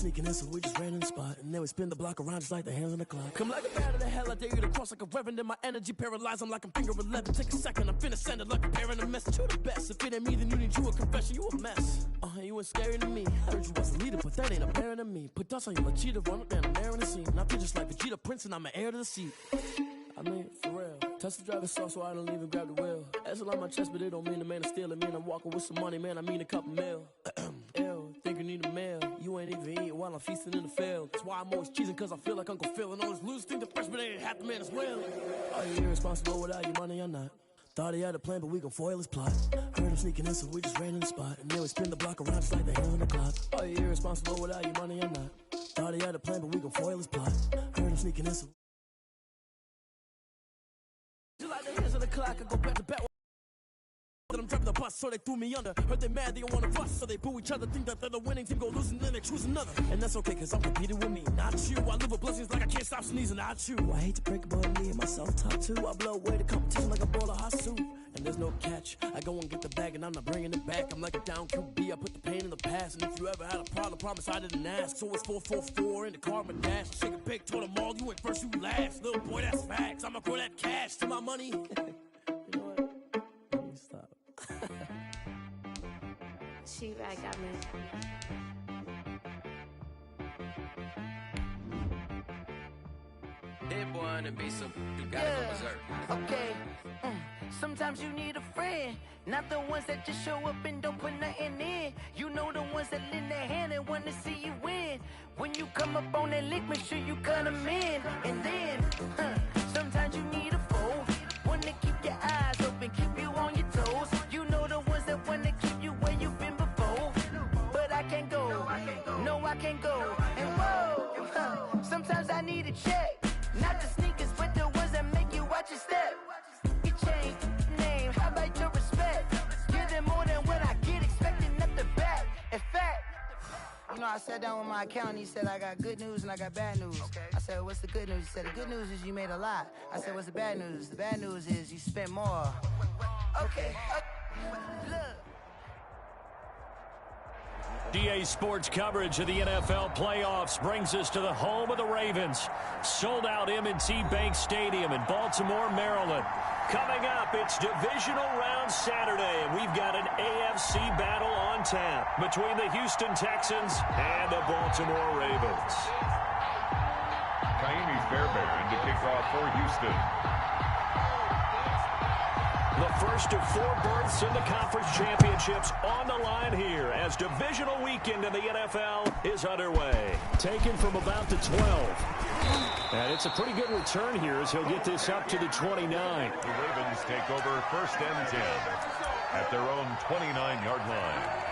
sneaking in, so we just ran in the spot. And then we spin the block around just like the hands on the clock. Come like a bat of the hell, I dare you to cross like a reverend. And my energy paralyzed, I'm like I'm finger 11. Take a second, I'm finna send it like a parent a message. You the best, if it ain't me, then you need you a confession. You a mess, you ain't scary to me. I heard you was a leader, but that ain't apparent to me. Put dust on you like cheetah, run up down the air in the scene. And I feel just like Vegeta Prince, and I'm an heir to the seat. I mean, for real. Touch the driver's sauce so I don't even grab the wheel. That's on my chest, but it don't mean the man is stealing. Mean I'm walking with some money, man, I mean a couple mil. Ew, think you need a meal. You ain't even eating while I'm feasting in the field. That's why I'm always cheesing, cause I feel like Uncle Phil. And all this loose think the freshman ain't half the man as well. Are you irresponsible without your money or not? Thought he had a plan, but we gon' foil his plot. Heard him sneaking in, so we just ran in the spot. And then we spin the block around just like the hands on the clock. Are you irresponsible without your money or not? Thought he had a plan, but we gon' foil his plot. Heard him sneaking in, so just like the hands on the clock, I go back to back. I'm driving the bus, so they threw me under. Heard they mad, they don't wanna rush, so they boo each other. Think that they're the winning team, go losing, then they choose another. And that's okay, cause I'm competing with me, not you. I live with blessings like I can't stop sneezing, not you. I hate to break it, but me and myself top two. I blow away the competition like a ball of hot soup. And there's no catch, I go and get the bag and I'm not bringing it back. I'm like a down QB, I put the pain in the past. And if you ever had a problem, promise I didn't ask. So it's 444 in the car, my dash. Shake a big, told them all, you ain't first, you last. Little boy, that's facts, I'ma grow that cash to my money. You know what? Let me stop. She right, got me. Hit one and be some, you gotta go berserk. Okay. Sometimes you need a friend, not the ones that just show up and don't put nothing in. You know the ones that lend their hand and want to see you win. When you come up on that lick, make sure you cut them in. And then, sometimes you need a foe, one to keep your eyes open, keep you on your toes. You know the ones that want to keep you where you've been before. But I can't go, no I can't go. And whoa, sometimes I need a check. Not the sneakers, but the ones that make you watch your step. You change name, how about your respect? Give them more than what I get, expecting nothing back. In fact, you know, I sat down with my accountant, he said, I got good news and I got bad news. Okay. I said, what's the good news? He said, the good news is you made a lot. I said, what's the bad news? The bad news is you spent more. Okay. Look. DA Sports coverage of the NFL playoffs brings us to the home of the Ravens. Sold out M&T Bank Stadium in Baltimore, Maryland. Coming up, it's divisional round Saturday, and we've got an AFC battle on tap between the Houston Texans and the Baltimore Ravens. Kaimi Fairbairn to kick off for Houston. The first of 4 berths in the conference championships on the line here as divisional weekend in the NFL is underway. Taken from about the 12. And it's a pretty good return here as he'll get this up to the 29. The Ravens take over 1st and 10 at their own 29-yard line.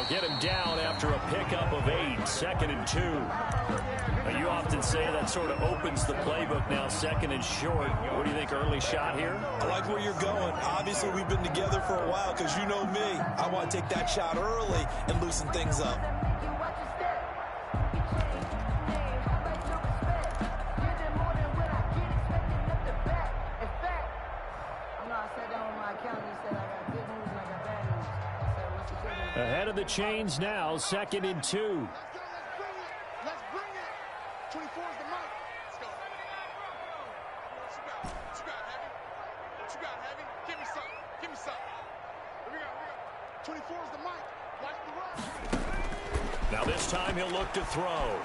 Get him down after a pickup of 8, 2nd and 2. Now, you often say that sort of opens the playbook now, 2nd and short. What do you think, early shot here? I like where you're going. Obviously, we've been together for a while because you know me. I want to take that shot early and loosen things up. Ahead of the chains now, 2nd and 2. Let's bring it. 24 is the mic. Let's go. What you got? What you got, Heavy? What you got, Heavy? Give me something. Give me something. Here we go. 24 is the mic. Watch the run. Now this time he'll look to throw.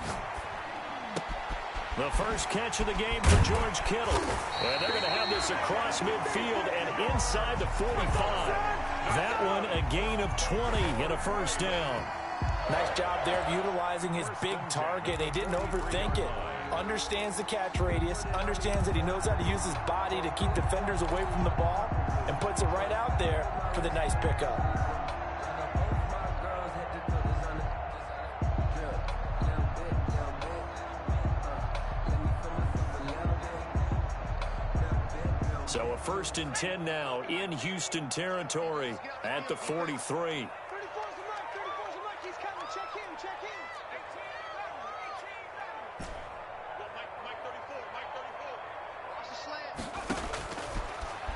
The first catch of the game for George Kittle. And they're going to have this across midfield and inside the 45. That one a gain of 20 and a first down. Nice job there of utilizing his big target. They didn't overthink it. understands the catch radius, understands that he knows how to use his body to keep defenders away from the ball, and puts it right out there for the nice pickup. So a 1st and 10 now in Houston territory at the 43.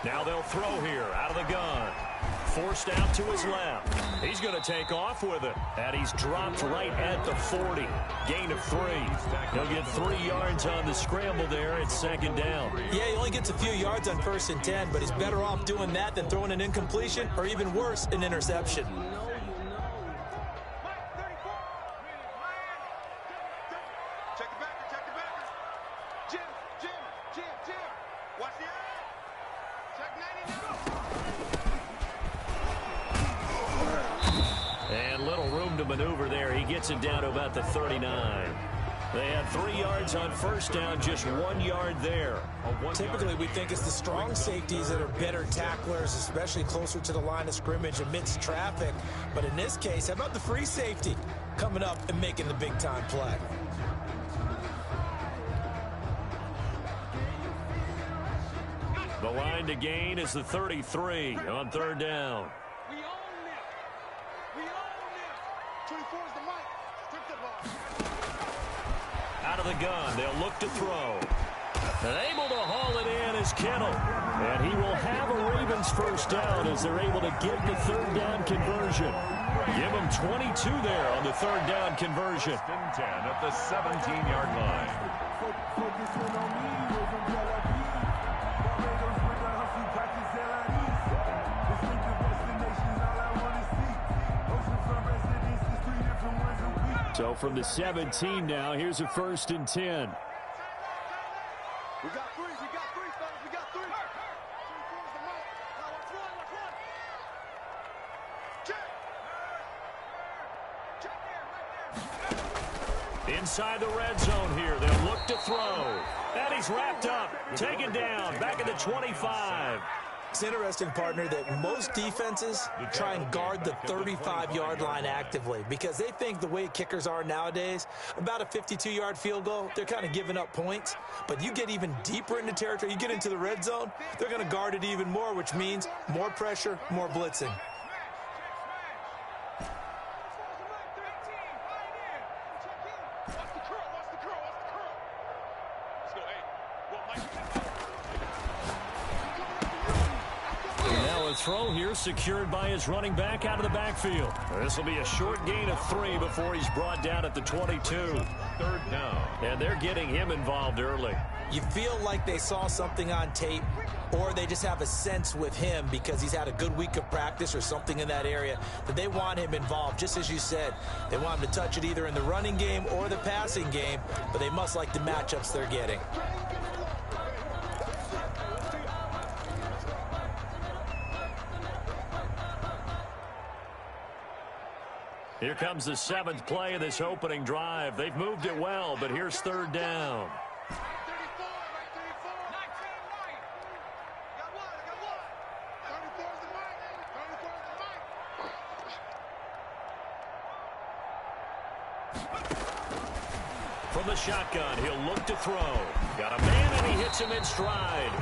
Now they'll throw here out of the gun. Forced out to his left. He's going to take off with it. And he's dropped right at the 40. Gain of 3. He'll get 3 yards on the scramble there at 2nd down. Yeah, he only gets a few yards on 1st and 10, but he's better off doing that than throwing an incompletion or even worse, an interception. Maneuver there. He gets it down to about the 39. They had 3 yards on 1st down, just 1 yard there. Typically, we think it's the strong safeties that are better tacklers, especially closer to the line of scrimmage amidst traffic. But in this case, how about the free safety coming up and making the big-time play? The line to gain is the 33 on 3rd down. Out of the gun, they'll look to throw. And able to haul it in is Kittle. And he will have a Ravens 1st down as they're able to get the 3rd down conversion. Give him 22 there on the 3rd down conversion. 1st and 10 at the 17-yard line. So from the 17 now, here's a 1st and 10. We got 3, fellas, we got 3. Inside the red zone here, they'll look to throw. And he's wrapped up, taken down, back at the 25. It's interesting, partner, that most defenses try and guard the 35-yard line actively because they think the way kickers are nowadays, about a 52-yard field goal, they're kind of giving up points. But you get even deeper into territory, you get into the red zone, they're going to guard it even more, which means more pressure, more blitzing. Throw here secured by his running back out of the backfield. This will be a short gain of 3 before he's brought down at the 22. 3rd down. And they're getting him involved early. You feel like they saw something on tape, or they just have a sense with him because he's had a good week of practice or something in that area that they want him involved. Just as you said, they want him to touch it either in the running game or the passing game, but they must like the matchups they're getting. Here comes the 7th play of this opening drive. They've moved it well, but here's 3rd down. From the shotgun, he'll look to throw. Got a man, and he hits him in stride.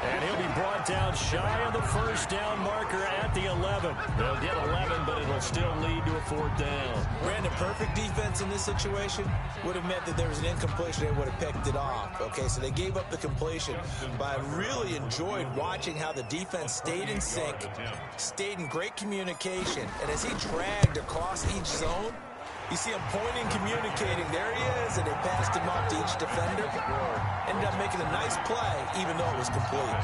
And he'll be brought down shy of the 1st down marker at the 11. They'll get 11, but it'll still lead to a 4th down. Brandon, perfect defense in this situation would have meant that there was an incompletion. They would have picked it off. Okay, so they gave up the completion. But I really enjoyed watching how the defense stayed in sync, stayed in great communication. And as he dragged across each zone, you see him pointing, communicating. There he is, and they passed him off to each defender. Ended up making a nice play, even though it was complete.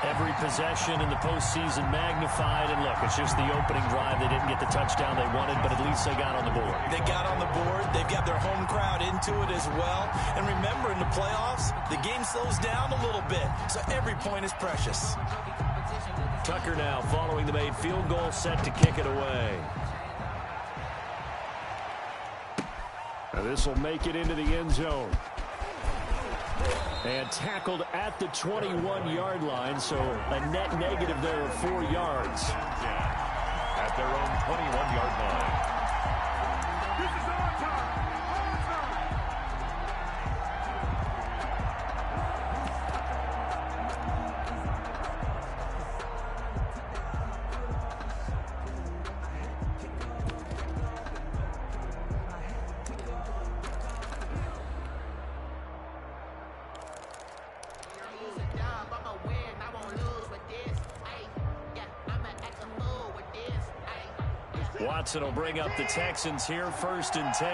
Every possession in the postseason magnified. And look, it's just the opening drive. They didn't get the touchdown they wanted, but at least they got on the board. They got on the board. They've got their home crowd into it as well. And remember, in the playoffs, the game slows down a little bit, so every point is precious. Tucker now following the made field goal, set to kick it away. Now this will make it into the end zone. And tackled at the 21-yard line, so a net negative there of 4 yards. At their own 21-yard line. This is our time. Watson will bring up the Texans here, 1st and 10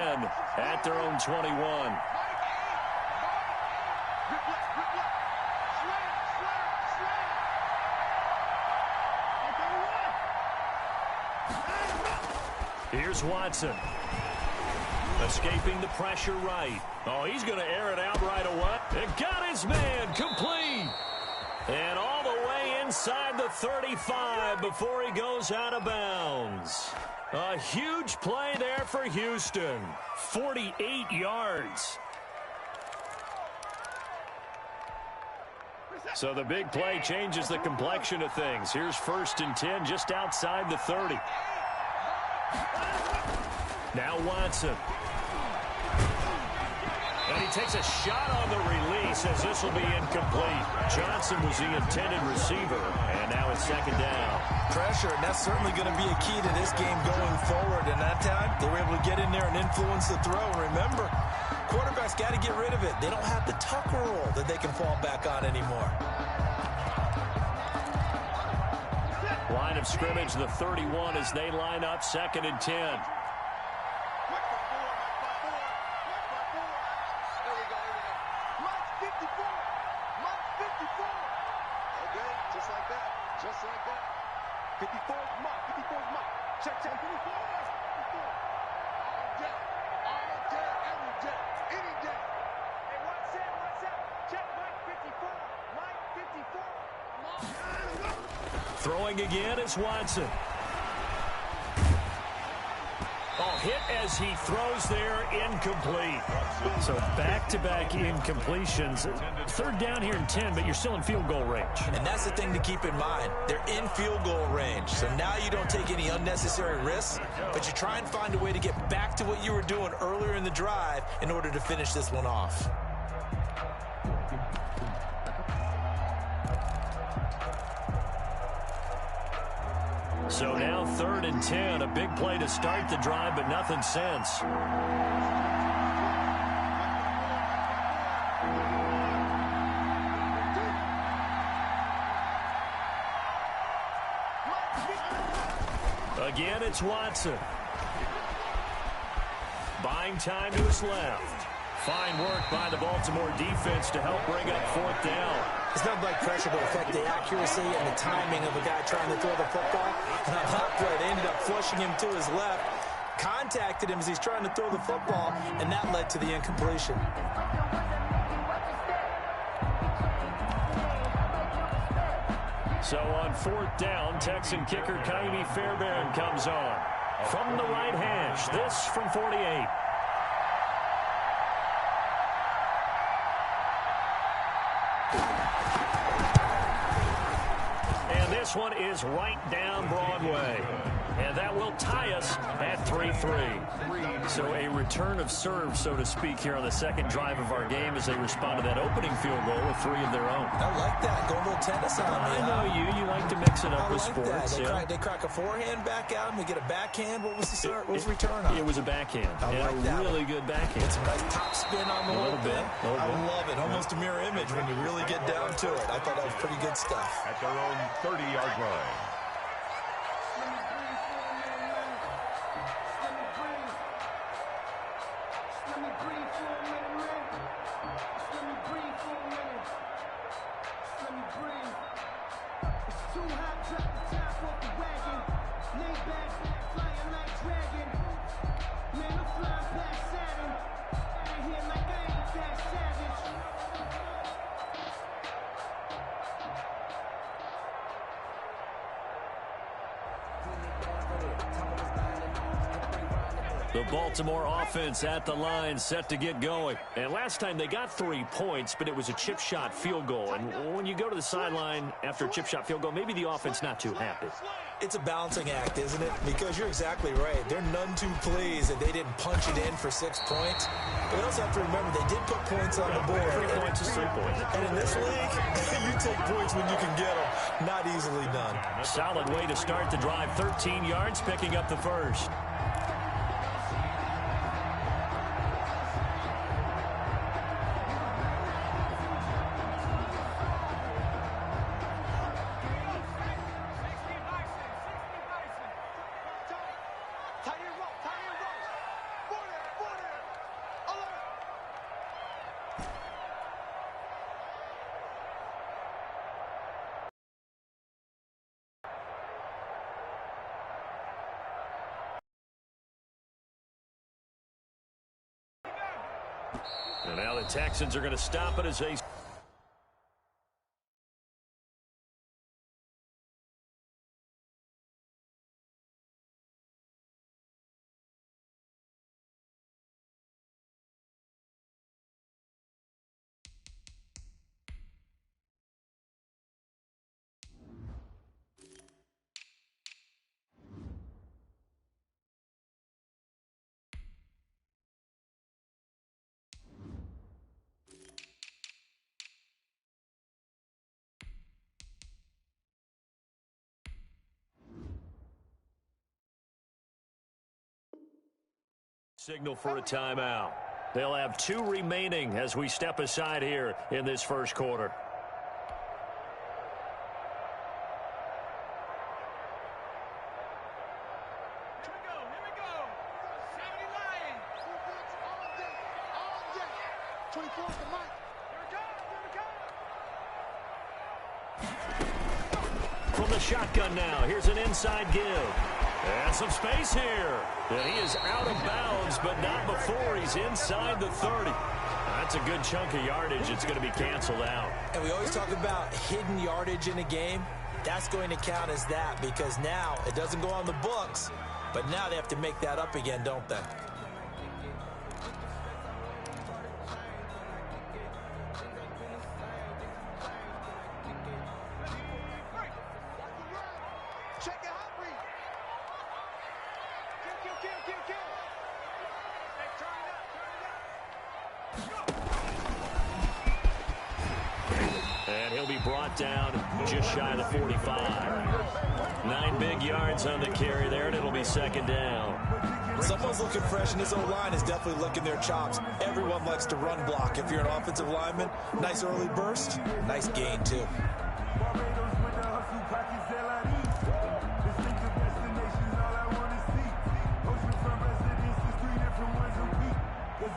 at their own 21. Here's Watson. Escaping the pressure right. Oh, he's going to air it out right away. It got his man complete. And all the way inside the 35 before he goes out of bounds. A huge play there for Houston. 48 yards. So the big play changes the complexion of things. Here's 1st and 10 just outside the 30. Now Watson. And he takes a shot on the release as this will be incomplete. Johnson was the intended receiver, and now it's 2nd down. Pressure, and that's certainly going to be a key to this game going forward. And that time, they were able to get in there and influence the throw. And remember, quarterbacks got to get rid of it. They don't have the Tucker rule that they can fall back on anymore. Line of scrimmage, the 31 as they line up, 2nd and 10. Just like that. 54's Mike. 54's Mike. Check, check. 54. All day. All day, every day. Any day. Hey, what's that? What's that? Check Mike 54. Mike 54. Throwing again is Watson. Oh, hit as he throws there, incomplete. So back-to-back incompletions. 3rd down here and 10, but you're still in field goal range. And that's the thing to keep in mind. They're in field goal range. So now you don't take any unnecessary risks, but you try and find a way to get back to what you were doing earlier in the drive in order to finish this one off. So now 3rd and 10, a big play to start the drive, but nothing since. Again, it's Watson. Buying time to his left. Fine work by the Baltimore defense to help bring up 4th down. It's not like pressure to affect the accuracy and the timing of a guy trying to throw the football. And on that play, they ended up flushing him to his left, contacted him as he's trying to throw the football, and that led to the incompletion. So on 4th down, Texan kicker Ka'imi Fairbairn comes on. From the right hash, this from 48. And this one is right down Broadway. And that will tie us at 3-3. So a return of serve, so to speak, here on the 2nd drive of our game as they respond to that opening field goal with 3 of their own. I like that. Go a little tennis on me. I know you. You like to mix it up with sports. They crack a forehand back out and we get a backhand. What was the return on? It was a backhand. I like that. Really good backhand. It's a nice top spin on the whole thing. I love it. Almost a mirror image when you really get down to it. I thought that was pretty good stuff. At their own 30-yard line. The Baltimore offense at the line, set to get going. And last time they got 3 points, but it was a chip shot field goal. And when you go to the sideline after a chip shot field goal, maybe the offense not too happy. It's a balancing act, isn't it? Because you're exactly right. They're none too pleased that they didn't punch it in for 6 points. But they also have to remember they did put points on the board. 3 points is 3 points. And in this league, you take points when you can get them. Not easily done. Solid way to start the drive. 13 yards, picking up the first. And now the Texans are going to stop it as they... Signal for a timeout. They'll have 2 remaining as we step aside here in this first quarter. Here we go. 70 Lions. All day. 24 is the mic. Here we go. From the shotgun now, here's an inside give. And some space here. And he is out of bounds, but not before he's inside the 30. That's a good chunk of yardage. It's going to be canceled out. And we always talk about hidden yardage in a game. That's going to count as that because now it doesn't go on the books, but now they have to make that up again, don't they? Check it out, Reed. Kill. Hey, turn it up. And he'll be brought down just shy of the 45. 9 big yards on the carry there, and it'll be second down. Someone's looking fresh, and this O-line is definitely licking their chops. Everyone likes to run block. If you're an offensive lineman, nice early burst, nice gain, too.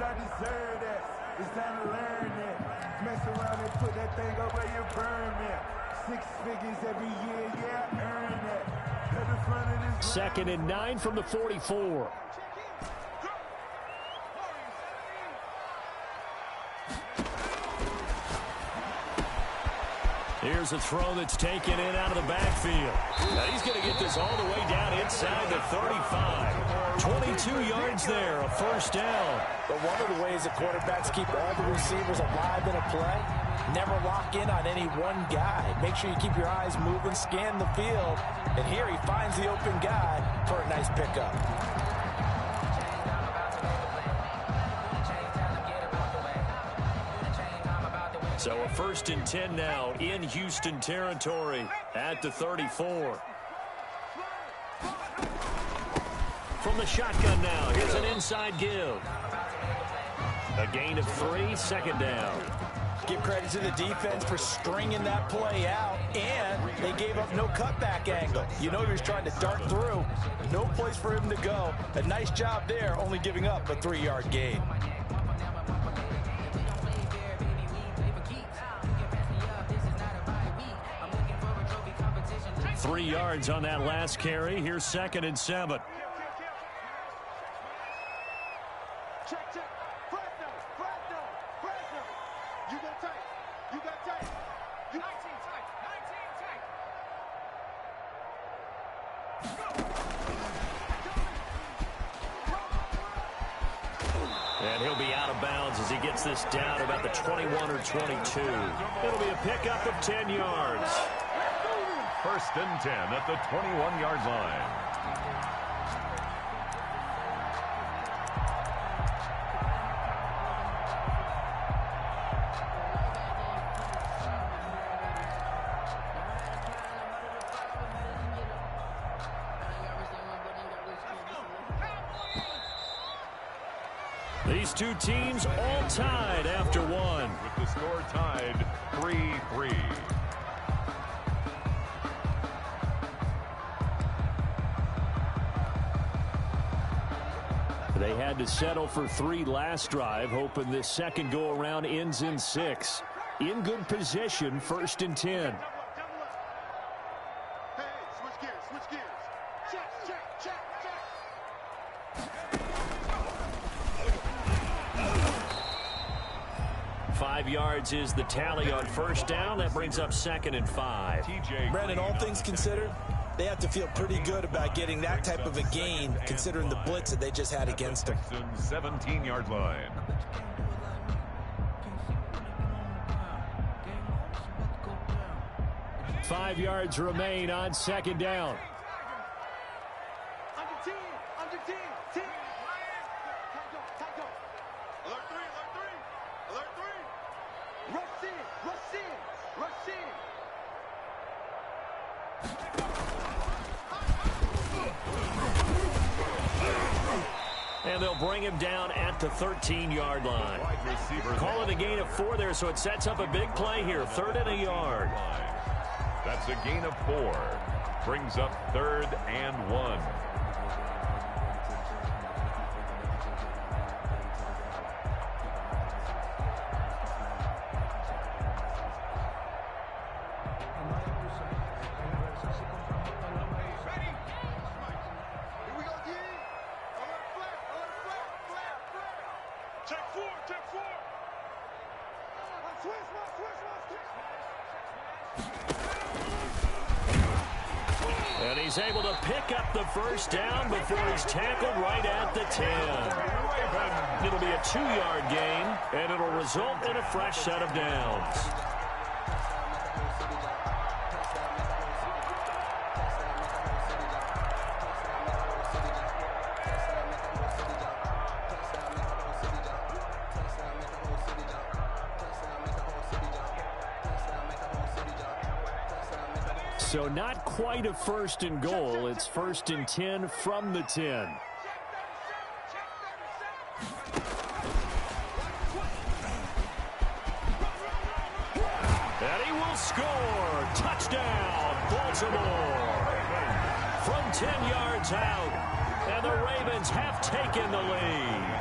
I deserve that. It's time to learn that. Mess around and put that thing over your permit. 6 figures every year, yeah, earn that. At the front of this 2nd and 9 from the 44. Here's a throw that's taken in out of the backfield. Now he's going to get this all the way down inside the 35. 22 yards there, a first down. But one of the ways the quarterbacks keep all the receivers alive in a play, never lock in on any one guy. Make sure you keep your eyes moving, scan the field. And here he finds the open guy for a nice pickup. So a 1st and 10 now in Houston territory at the 34. From the shotgun now, here's an inside give. A gain of 3, second down. Give credit to the defense for stringing that play out, and they gave up no cutback angle. You know he was trying to dart through. No place for him to go. A nice job there, only giving up a 3-yard gain. 3 yards on that last carry. Here's 2nd and 7. Check. Fresno. You got tight. 19 tight. And he'll be out of bounds as he gets this down about the 21 or 22. It'll be a pickup of 10 yards. First and 10 at the 21-yard line. These two teams all tied after one. With the score tied 3-3. They had to settle for 3 last drive, hoping this second go-around ends in 6. In good position, first and 10. Hey, switch gears, switch gears. Check. 5 yards is the tally on first down. That brings up 2nd and 5. Brandon, all things considered, they have to feel pretty good about getting that type of a gain, considering the blitz that they just had against them. 17-yard line. Five yards remain on second down. Under 10. Alert 3. Rush in. And they'll bring him down at the 13-yard line. Call it a gain of 4 there, so it sets up a big play here. 3rd and a yard. That's a gain of 4. Brings up 3rd and 1. And he's able to pick up the first down before he's tackled right at the 10. It'll be a 2-yard gain, and it'll result in a fresh set of downs. So not quite a 1st and goal. It's 1st and 10 from the 10. And he will score. Touchdown, Baltimore. From 10 yards out. And the Ravens have taken the lead.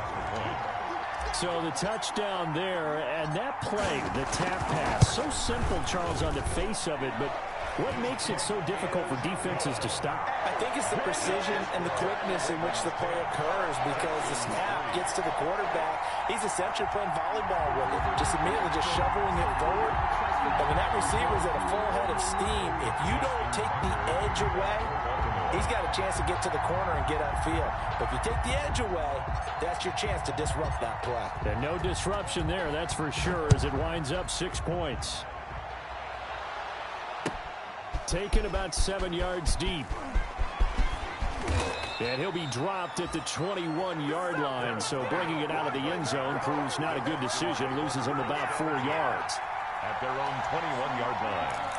So the touchdown there, and that play, the tap pass, so simple, Charles, on the face of it, but what makes it so difficult for defenses to stop? I think it's the precision and the quickness in which the play occurs, because the snap gets to the quarterback. He's essentially playing volleyball with it, just immediately just shoveling it forward. But when that receiver's at a full head of steam, if you don't take the edge away, he's got a chance to get to the corner and get upfield. But if you take the edge away, that's your chance to disrupt that play. And no disruption there, that's for sure, as it winds up 6 points. Taken about 7 yards deep. And he'll be dropped at the 21-yard line, so bringing it out of the end zone proves not a good decision, loses him about 4 yards. At their own 21-yard line.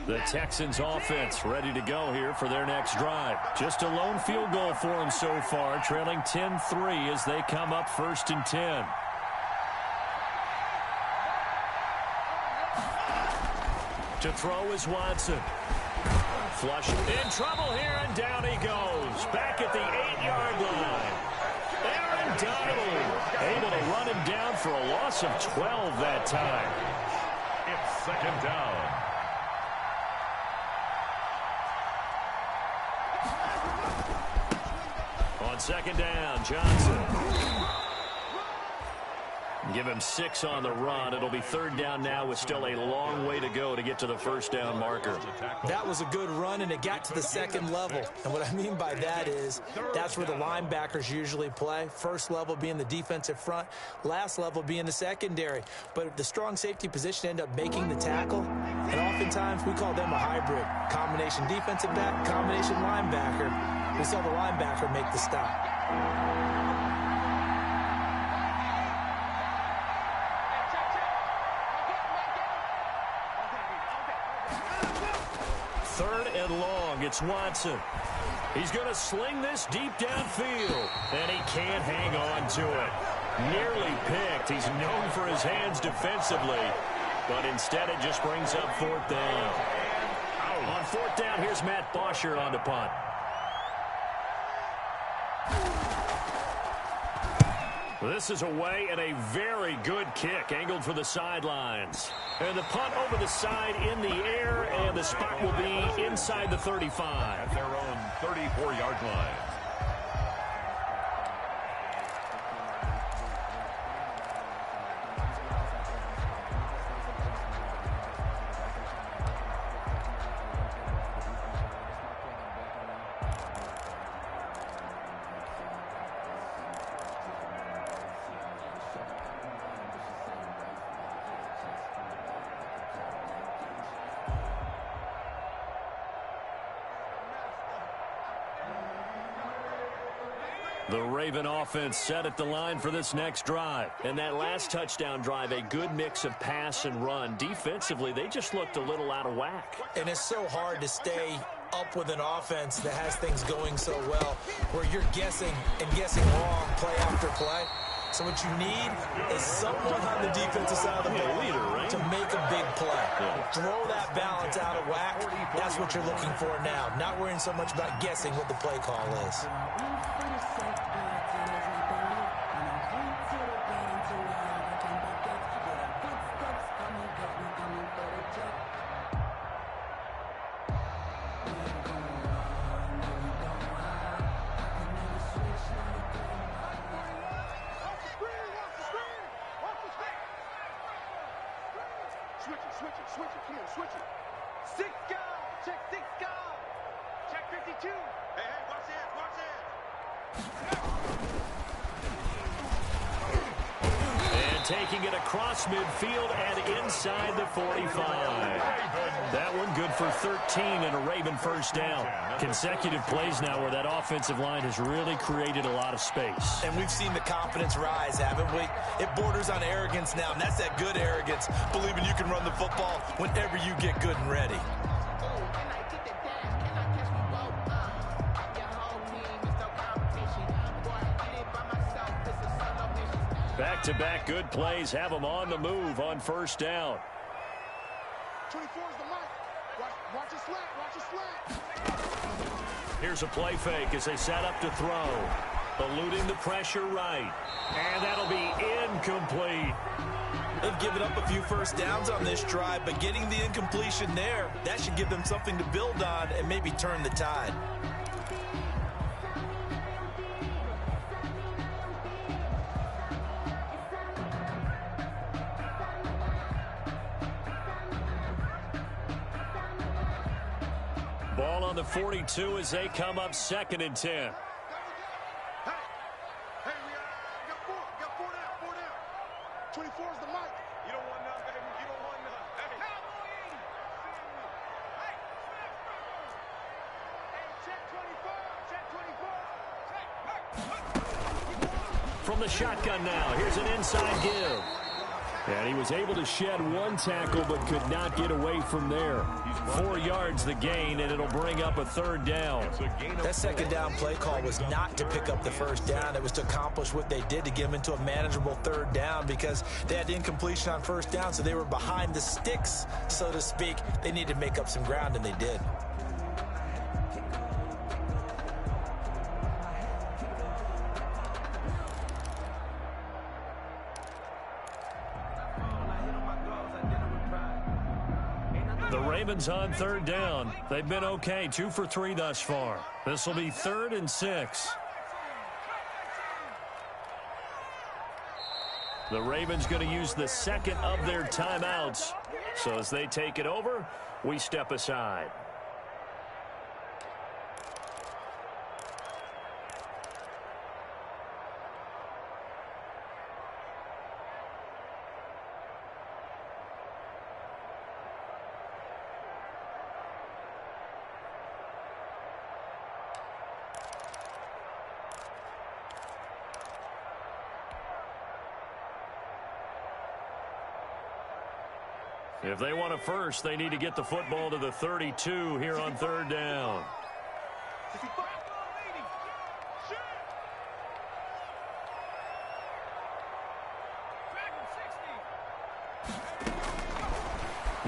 The Texans offense ready to go here for their next drive. Just a lone field goal for them so far, trailing 10-3 as they come up 1st and 10. To throw is Watson. Flush in trouble here, and down he goes. Back at the 8-yard line. Aaron Donald able to run him down for a loss of 12 that time. It's 2nd down. Second down, Johnson. Give him 6 on the run. It'll be third down now with still a long way to go to get to the first down marker. That was a good run, and it got to the second level. And what I mean by that is that's where the linebackers usually play. First level being the defensive front, last level being the secondary. But the strong safety position ended up making the tackle, and oftentimes we call them a hybrid. Combination defensive back, combination linebacker. We saw the linebacker make the stop. Third and long, it's Watson. He's going to sling this deep downfield, and he can't hang on to it. Nearly picked. He's known for his hands defensively, but instead it just brings up fourth down. On fourth down, here's Matt Bosher on the punt. This is away and a very good kick, angled for the sidelines. And the punt over the side in the air, and the spot will be inside the 35. At their own 34-yard line. The Raven offense set at the line for this next drive. And that last touchdown drive, a good mix of pass and run. Defensively, they just looked a little out of whack. And it's so hard to stay up with an offense that has things going so well, where you're guessing and guessing wrong play after play. So what you need is someone on the defensive side of the ball to make a big play. Throw that balance out of whack. That's what you're looking for now. Not worrying so much about guessing what the play call is. Switch it. 6 guard. Check 6 guard. Check 52. Hey, watch this. And taking it across midfield and inside the 45. That one good for 13 and a Raven first down. Consecutive plays now where that offensive line has really created a lot of space. And we've seen the confidence rise, haven't we? It borders on arrogance now, and that's that good arrogance, believing you can run the football whenever you get good and ready. Back-to-back good plays have them on the move on first down. 24 is the mic. Watch it slant. Watch it slant. Here's a play fake as they set up to throw. Eluding the pressure right. And that'll be incomplete. They've given up a few first downs on this drive, but getting the incompletion there, that should give them something to build on and maybe turn the tide. Ball on the 42 as they come up 2nd and 10. Hey, we got 4 down. 24 is the mic. You don't want none, baby. You don't want none. Hey, check 24. From the shotgun now, here's an inside give. And he was able to shed one tackle but could not get away from there. 4 yards the gain, and it'll bring up a third down. That second down play call was not to pick up the first down. It was to accomplish what they did, to get them into a manageable third down, because they had incompletion on first down, so they were behind the sticks, so to speak. They needed to make up some ground, and they did. The Ravens on third down. They've been okay, 2 for 3 thus far. This will be 3rd and 6. The Ravens going to use the second of their timeouts. So as they take it over, we step aside. If they want a first, they need to get the football to the 32 here on third down.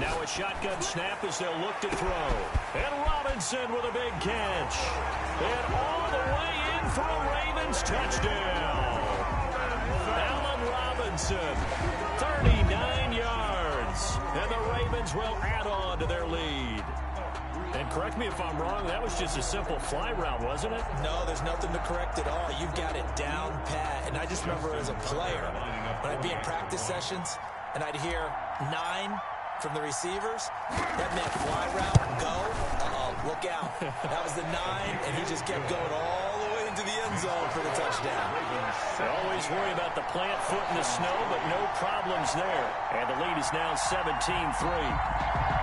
Now a shotgun snap as they'll look to throw. And Robinson with a big catch. And all the way in for a Ravens touchdown. Allen Robinson, 39 yards. And the Ravens will add on to their lead. And correct me if I'm wrong, that was just a simple fly route, wasn't it? No, there's nothing to correct at all. You've got it down pat. And I just remember as a player, when I'd be in practice sessions, and I'd hear 9 from the receivers, that meant fly route, go, look out. That was the 9, and he just kept going all the way into the end zone for the touchdown. They always worry about the plant foot in the snow, but no problems there. And the lead is now 17-3.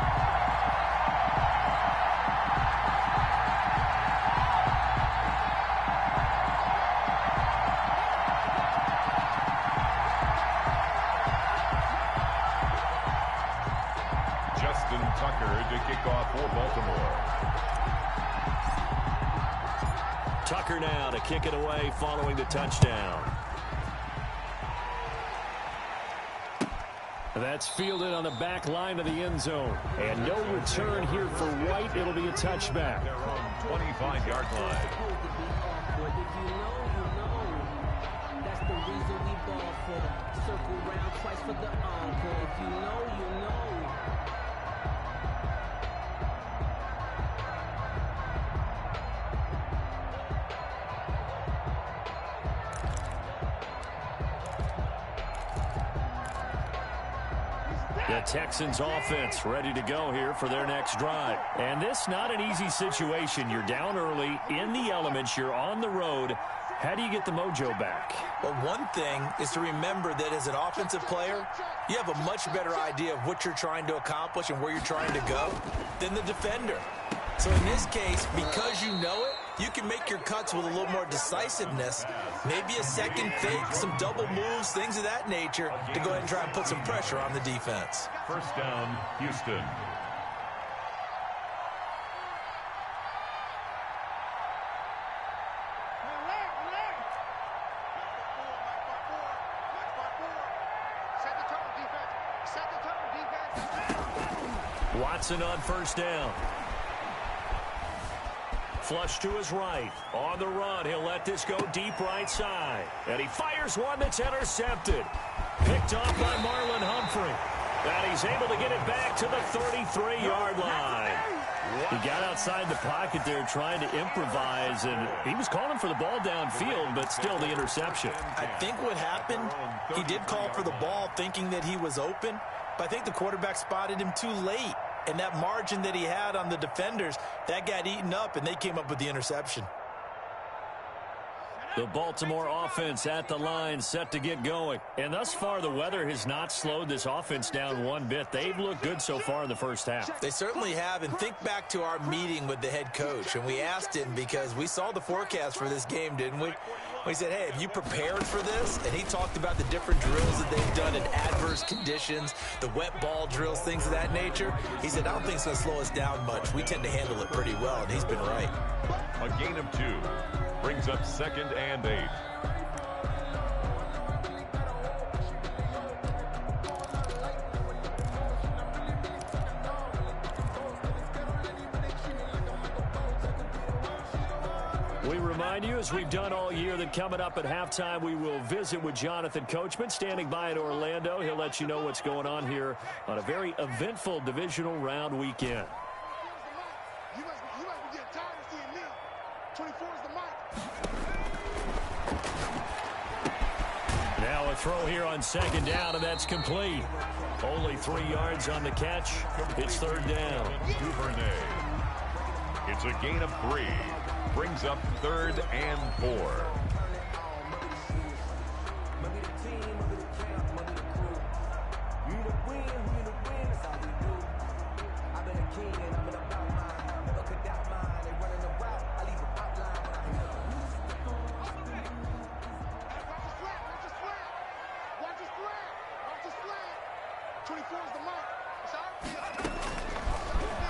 To kick off for Baltimore. Tucker now to kick it away following the touchdown. That's fielded on the back line of the end zone. And no return here for White. It'll be a touchback. They're on 25-yard line. That's the reason we ball for. Circle round twice for the encore. If you know, you know. The Texans offense ready to go here for their next drive. And this not an easy situation. You're down early, in the elements, you're on the road. How do you get the mojo back? Well, one thing is to remember that as an offensive player, you have a much better idea of what you're trying to accomplish and where you're trying to go than the defender. So in this case, because you know it, you can make your cuts with a little more decisiveness, maybe a second fake, some double moves, things of that nature, to go ahead and try and put some pressure on the defense. First down, Houston. Watson on first down. Flush to his right. On the run, he'll let this go deep right side. And he fires one that's intercepted. Picked off by Marlon Humphrey. And he's able to get it back to the 33-yard line. He got outside the pocket there trying to improvise, and he was calling for the ball downfield, but still the interception. I think what happened, he did call for the ball thinking that he was open, but I think the quarterback spotted him too late. And that margin that he had on the defenders, that got eaten up, and they came up with the interception. The Baltimore offense at the line, set to get going. And thus far, the weather has not slowed this offense down one bit. They've looked good so far in the first half. They certainly have. And think back to our meeting with the head coach. And we asked him, because we saw the forecast for this game, didn't we? We said, hey, have you prepared for this? And he talked about the different drills that they've done in adverse conditions, the wet ball drills, things of that nature. He said, I don't think it's going to slow us down much. We tend to handle it pretty well, and he's been right. A gain of 2 brings up 2nd and 8. We remind you, as we've done all year, that coming up at halftime, we will visit with Jonathan Coachman, standing by in Orlando. He'll let you know what's going on here on a very eventful divisional round weekend. You must be getting tired of seeing me. 24 is the mic. Now a a throw here on second down, and that's complete. Only 3 yards on the catch. It's third down. Duvernay. It's a gain of 3. Brings up 3rd and 4.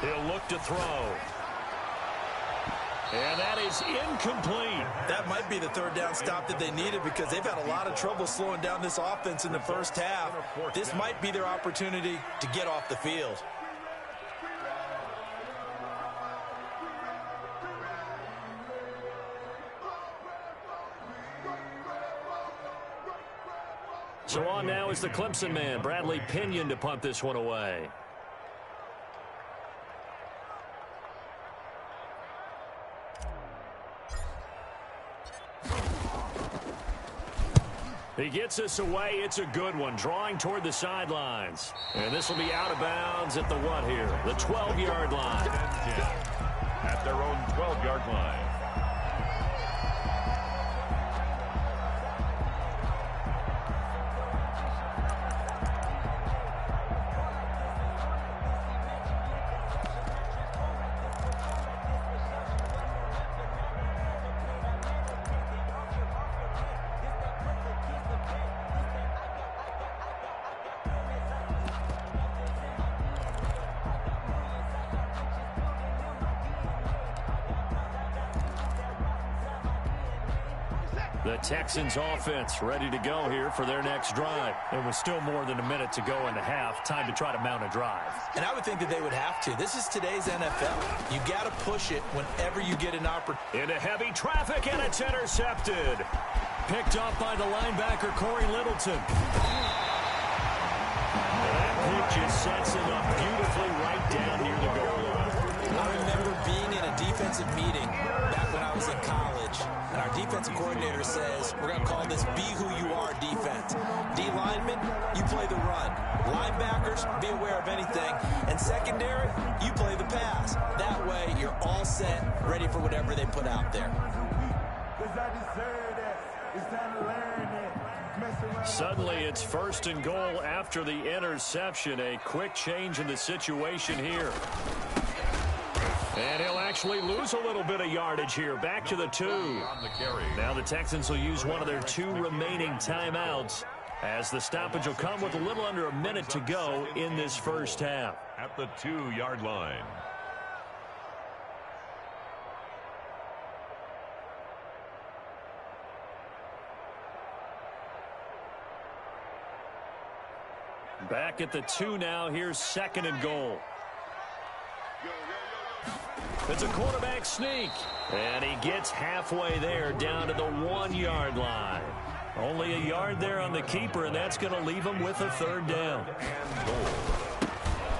He'll look to throw. And that is incomplete. That might be the third down stop that they needed because they've had a lot of trouble slowing down this offense in the first half. This might be their opportunity to get off the field. So on now is the Clemson man, Bradley Pinion, to punt this one away. He gets us away. It's a good one, drawing toward the sidelines. And this will be out of bounds at the what here? The 12-yard line. 10-10 at their own 12-yard line. The Texans offense ready to go here for their next drive. There was still more than a minute to go in the half. Time to try to mount a drive. And I would think that they would have to. This is today's NFL. You got to push it whenever you get an opportunity. Into heavy traffic, and it's intercepted. Picked up by the linebacker, Corey Littleton. That pitch just sets him up beautifully right down near the goal line. I remember being in a defensive meeting back when I was in college, and our defensive coordinator says, we're going to call this be who you are defense. D linemen, you play the run. Linebackers, be aware of anything. And secondary, you play the pass. That way, you're all set, ready for whatever they put out there. Suddenly, it's 1st and goal after the interception. A quick change in the situation here. And he'll actually lose a little bit of yardage here. Back to the 2. Now the Texans will use one of their 2 remaining timeouts as the stoppage will come with a little under a minute to go in this first half. At the 2-yard line. Back at the 2 now. Here's 2nd and goal. It's a quarterback sneak. And he gets halfway there down to the 1-yard line. Only a yard there on the keeper, and that's going to leave him with a 3rd down.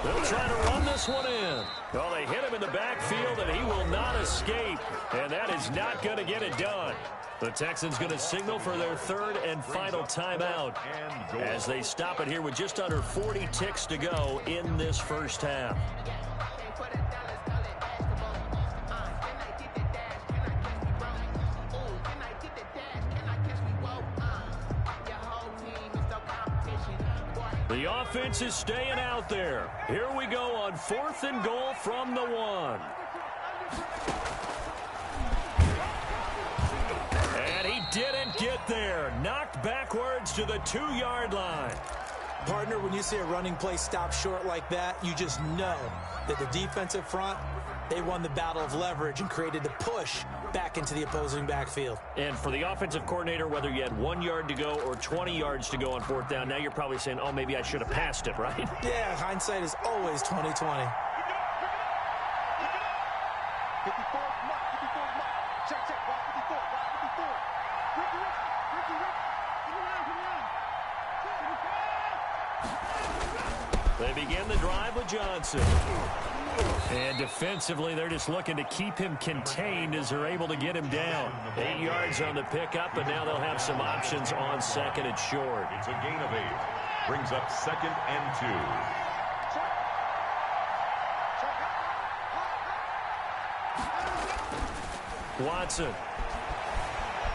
They'll try to run this one in. Well, they hit him in the backfield, and he will not escape. And that is not going to get it done. The Texans going to signal for their 3rd and final timeout as they stop it here with just under 40 ticks to go in this first half. The offense is staying out there. Here we go on 4th and goal from the 1. And he didn't get there. Knocked backwards to the 2-yard line. Partner, when you see a running play stop short like that, you just know that the defensive front, they won the battle of leverage and created the push back into the opposing backfield. And for the offensive coordinator, whether you had 1 yard to go or 20 yards to go on 4th down, now you're probably saying, oh, maybe I should have passed it, right? Yeah, hindsight is always 20/20. They begin the drive with Johnson. And defensively, they're just looking to keep him contained as they're able to get him down. 8 yards on the pickup, and now they'll have some options on second and short. It's a gain of 8. Brings up 2nd and 2. Watson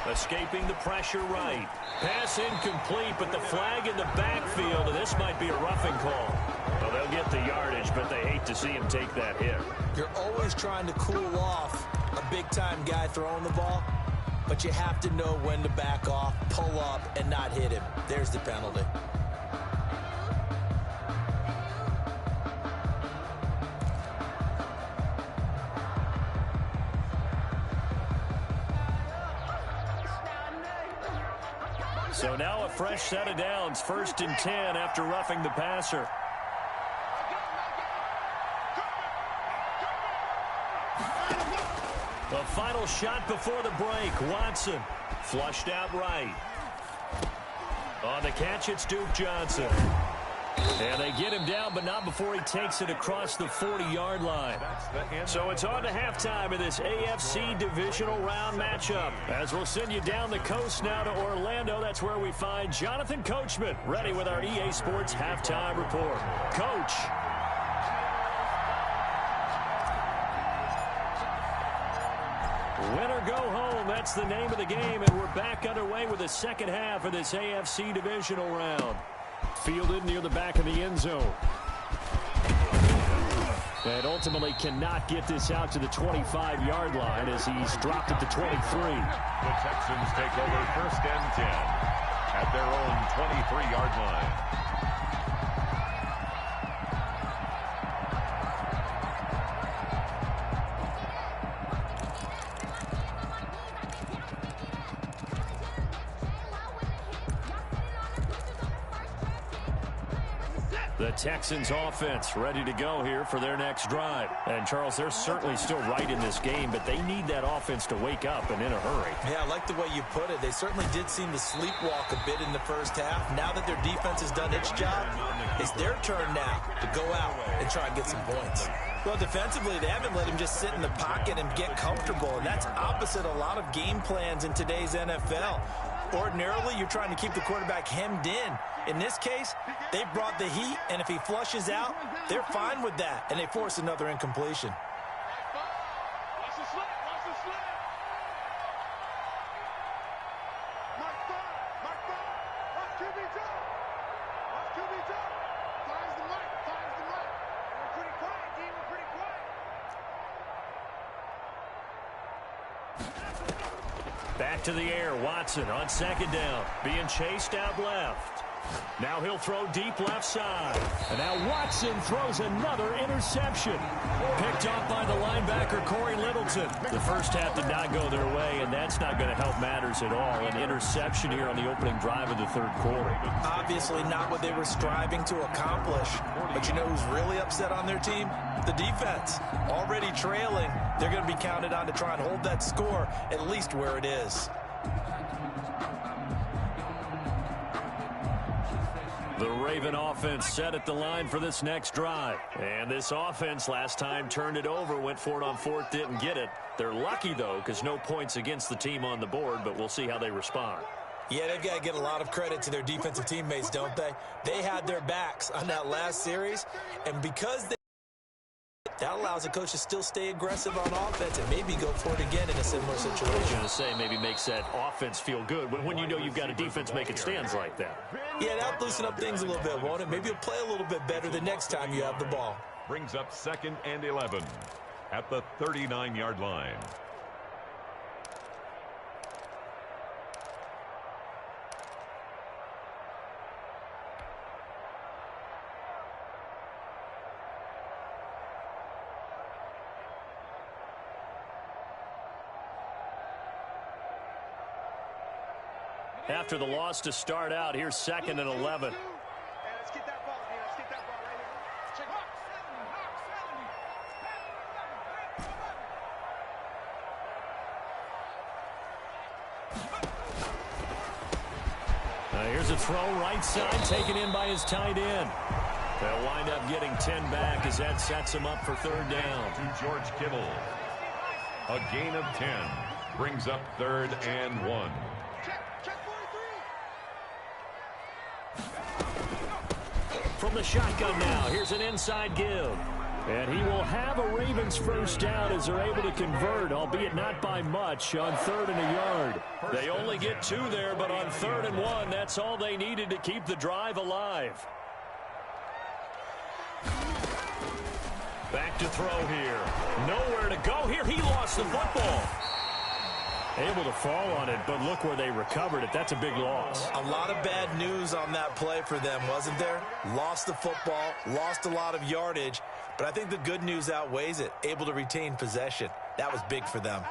escaping the pressure right. Pass incomplete, but the flag in the backfield, and this might be a roughing call. Well, they'll get the yardage, but they hate to see him take that hit. You're always trying to cool off a big-time guy throwing the ball, but you have to know when to back off, pull up, and not hit him. There's the penalty. So now a fresh set of downs, 1st and 10 after roughing the passer. The final shot before the break. Watson flushed out right. On the catch, it's Duke Johnson. And they get him down, but not before he takes it across the 40-yard line. So it's on to halftime of this AFC divisional round matchup. As we'll send you down the coast now to Orlando, that's where we find Jonathan Coachman, ready with our EA Sports halftime report. Coach. Win or go home, that's the name of the game, and we're back underway with the second half of this AFC divisional round. Fielded near the back of the end zone. And ultimately cannot get this out to the 25-yard line as he's dropped at the 23. The Texans take over 1st and 10 at their own 23-yard line. The Texans offense ready to go here for their next drive. And, Charles, they're certainly still right in this game, but they need that offense to wake up and in a hurry. Yeah, I like the way you put it. They certainly did seem to sleepwalk a bit in the first half. Now that their defense has done its job, it's their turn now to go out and try and get some points. Well, defensively, they haven't let him just sit in the pocket and get comfortable, and that's opposite a lot of game plans in today's NFL. Ordinarily, you're trying to keep the quarterback hemmed in. In this case, they brought the heat, and if he flushes out, they're fine with that, and they force another incompletion. Watch the slip. Watch the slip. Mark 5. Mark 5. Watch QB jump. Watch QB jump. Finds the mic. Finds the mic. We're pretty quiet, D. We're pretty quiet. Back to the air. Watson on 2nd down. Being chased out left. Now he'll throw deep left side. And now Watson throws another interception. Picked off by the linebacker, Corey Littleton. The first half did not go their way, and that's not going to help matters at all. An interception here on the opening drive of the 3rd quarter. Obviously not what they were striving to accomplish. But you know who's really upset on their team? The defense. Already trailing, they're going to be counted on to try and hold that score at least where it is. The Raven offense set at the line for this next drive. And this offense last time turned it over, went for it on 4th, didn't get it. They're lucky, though, because no points against the team on the board, but we'll see how they respond. Yeah, they've got to get a lot of credit to their defensive teammates, don't they? They had their backs on that last series, and because that allows the coach to still stay aggressive on offense and maybe go for it again in a similar situation. I was going to say maybe makes that offense feel good when you know you've got a defense making stands like that. Yeah, that'll loosen up things a little bit, won't it? Maybe you'll play a little bit better the next time you have the ball. Brings up 2nd and 11 at the 39-yard line. After the loss to start out, here's 2nd and 11. Let's get that ball, man. Let's get that ball right here. Check Here's a throw right side, taken in by his tight end. They'll wind up getting 10 back as that sets them up for third down. To George Kittle. A gain of 10 brings up 3rd and 1. From the shotgun now, here's an inside give. And he will have a Ravens first down as they're able to convert, albeit not by much, on 3rd and a yard. They only get 2 there, but on 3rd and 1, that's all they needed to keep the drive alive. Back to throw here. Nowhere to go here. He lost the football. Able to fall on it, but look where they recovered it. That's a big loss. A lot of bad news on that play for them, wasn't there? Lost the football, lost a lot of yardage, but I think the good news outweighs it. Able to retain possession. That was big for them.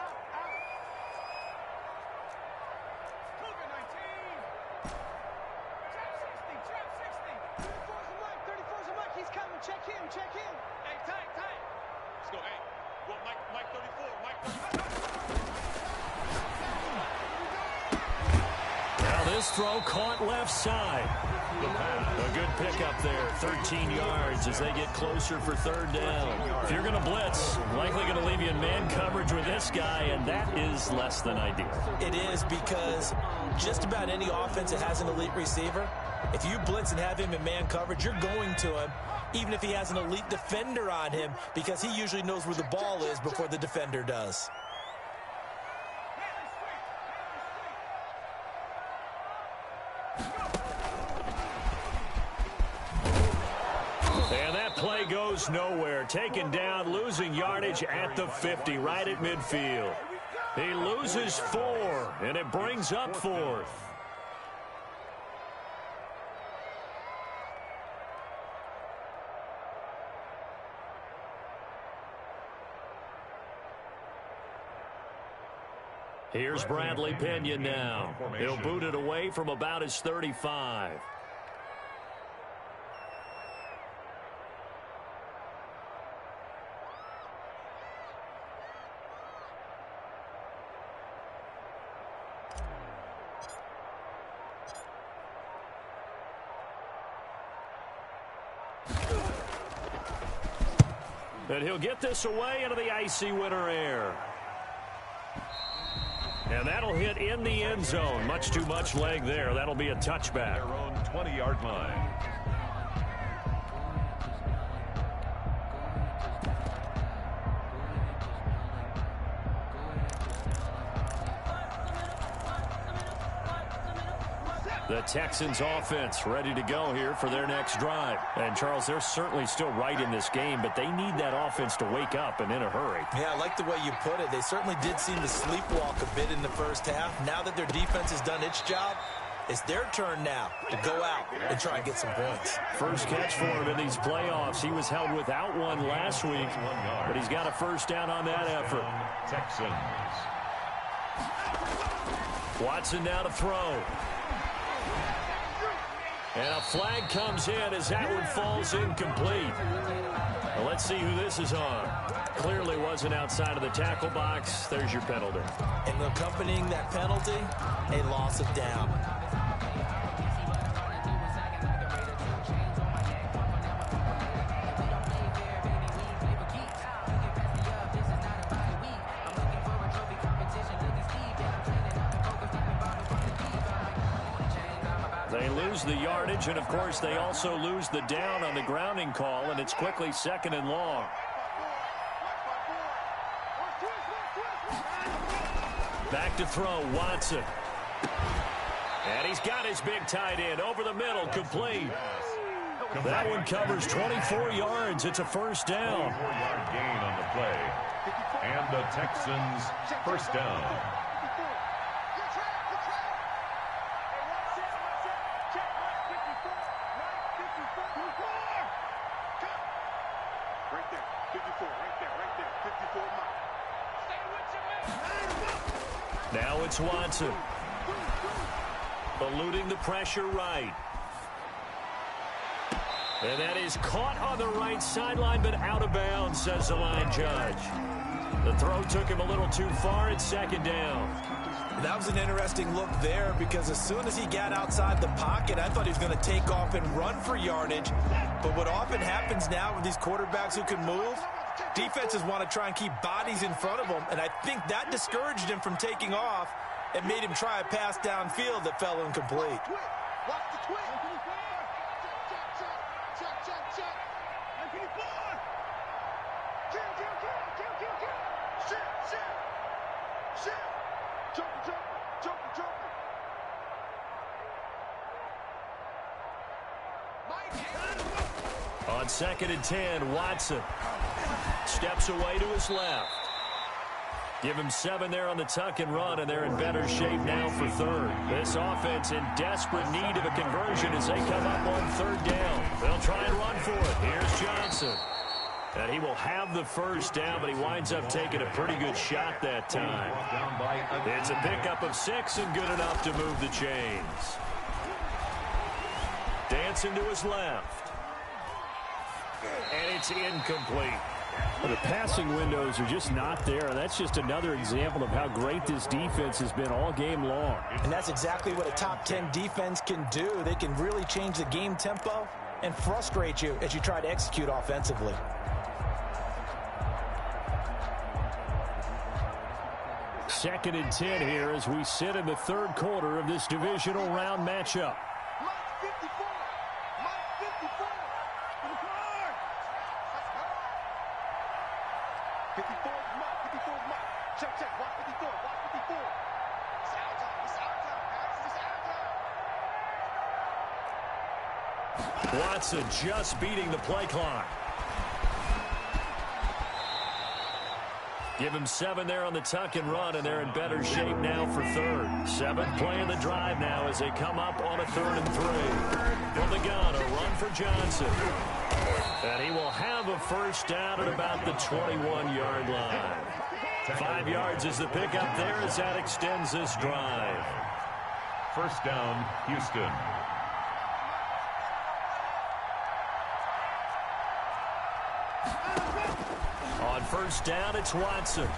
This throw caught left side. A good pickup there, 13 yards as they get closer for 3rd down. If you're going to blitz, likely going to leave you in man coverage with this guy, and that is less than ideal. It is, because just about any offense that has an elite receiver, if you blitz and have him in man coverage, you're going to him, even if he has an elite defender on him, because he usually knows where the ball is before the defender does. And that play goes nowhere. Taken down, losing yardage at the 50, right at midfield. He loses 4, and it brings up 4th. Here's Bradley Pinion now. He'll boot it away from about his 35. And he'll get this away into the icy winter air. And that'll hit in the end zone. Much too much leg there. That'll be a touchback. Their own 20-yard line. The Texans offense ready to go here for their next drive. And, Charles, they're certainly still right in this game, but they need that offense to wake up and in a hurry. Yeah, I like the way you put it. They certainly did seem to sleepwalk a bit in the first half. Now that their defense has done its job, it's their turn now to go out and try and get some points. First catch for him in these playoffs. He was held without one last week, but he's got a first down on that effort. Texans. Watson now to throw. And a flag comes in as that one falls incomplete. Well, let's see who this is on. Clearly wasn't outside of the tackle box. There's your penalty. And accompanying that penalty, a loss of down. They lose the yardage, and, of course, they also lose the down on the grounding call, and it's quickly 2nd and long. Back to throw, Watson. And he's got his big tight end over the middle, complete. That one covers 24 yards. It's a first down. 4-yard gain on the play. And the Texans first down. Now it's Watson. Eluding the pressure right. And that is caught on the right sideline, but out of bounds, says the line judge. The throw took him a little too far. It's second down. That was an interesting look there because as soon as he got outside the pocket, I thought he was going to take off and run for yardage. But what often happens now with these quarterbacks who can move, defenses want to try and keep bodies in front of them, and I think that discouraged him from taking off and made him try a pass downfield that fell incomplete. Watch the twitch. Check. Shit. Jumping. On 2nd and 10, Watson steps away to his left. Give him 7 there on the tuck and run, and they're in better shape now for third. This offense in desperate need of a conversion as they come up on 3rd down. They'll try and run for it. Here's Johnson. And he will have the first down, but he winds up taking a pretty good shot that time. It's a pickup of 6 and good enough to move the chains. Dancing to his left. And it's incomplete. Well, the passing windows are just not there. That's just another example of how great this defense has been all game long. And that's exactly what a top 10 defense can do. They can really change the game tempo and frustrate you as you try to execute offensively. Second and 10 here as we sit in the 3rd quarter of this divisional round matchup. Mike 54. In the car. 54 is Mike. Check. Watch 54. It's our time, guys. It's our time. Watson just beating the play clock. Give him 7 there on the tuck and run, and they're in better shape now for third. 7th play of the drive now as they come up on a 3rd and 3. From the gun, a run for Johnson. And he will have a first down at about the 21-yard line. 5 yards is the pickup there as that extends this drive. First down, Houston. On first down, it's Watson.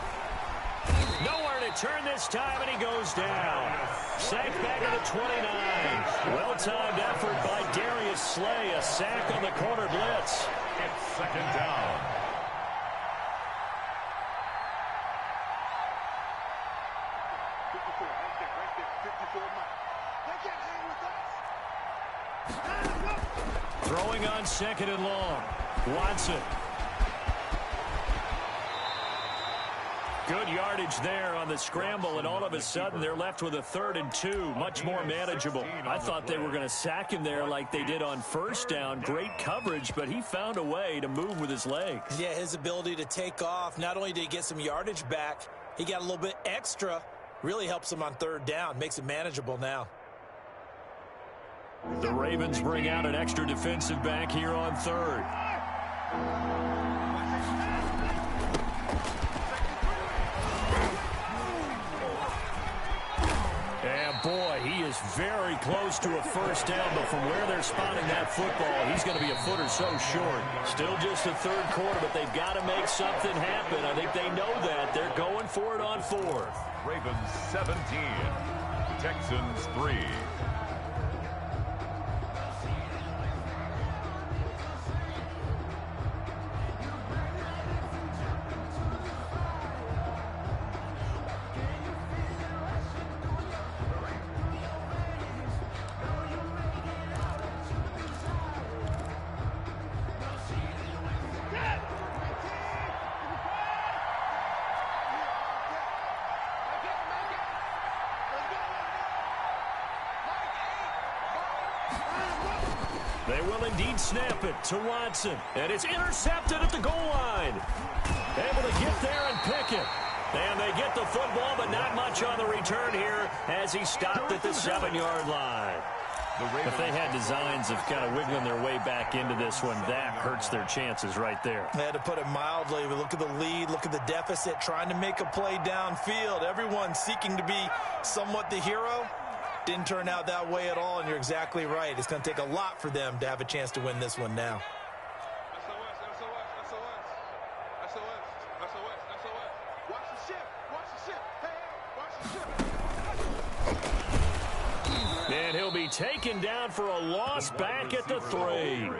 Nowhere to turn this time, and he goes down. Sacked back at the 29. Well-timed effort by Darius Slay. A sack on the corner blitz. It's second down. Throwing on 2nd and long. Watson. Good yardage there on the scramble, and all of a sudden they're left with a 3rd and 2, much more manageable. I thought they were going to sack him there like they did on first down. Great coverage, but he found a way to move with his legs. Yeah, his ability to take off, not only did he get some yardage back, he got a little bit extra. Really helps him on 3rd down, makes it manageable now. The Ravens bring out an extra defensive back here on 3rd. And boy, he is very close to a first down, but from where they're spotting that football, he's going to be a foot or so short. Still just the 3rd quarter, but they've got to make something happen. I think they know that. They're going for it on 4th. Ravens 17, Texans 3. They will indeed snap it to Watson. And it's intercepted at the goal line. Able to get there and pick it. And they get the football, but not much on the return here as he stopped at the 7-yard line. If they had designs of kind of wiggling their way back into this one, that hurts their chances right there. They had to put it mildly. But look at the lead, look at the deficit, trying to make a play downfield. Everyone seeking to be somewhat the hero. Didn't turn out that way at all, and you're exactly right. It's going to take a lot for them to have a chance to win this one now. SOS. And he'll be taken down for a loss back at the 3.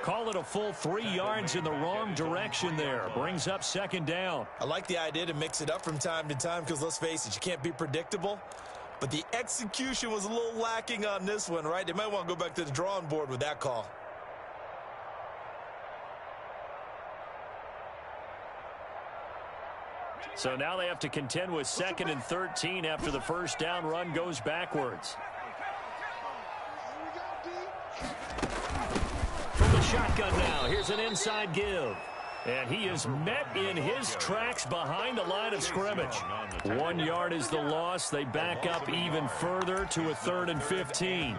Call it a full 3 yards in the wrong direction there. Brings up second down. I like the idea to mix it up from time to time because, let's face it, you can't be predictable. But the execution was a little lacking on this one, right? They might want to go back to the drawing board with that call. So now they have to contend with 2nd and 13 after the first down run goes backwards. From the shotgun now, here's an inside give. And he is met in his tracks behind the line of scrimmage. 1 yard is the loss. They back up even further to a 3rd and 15.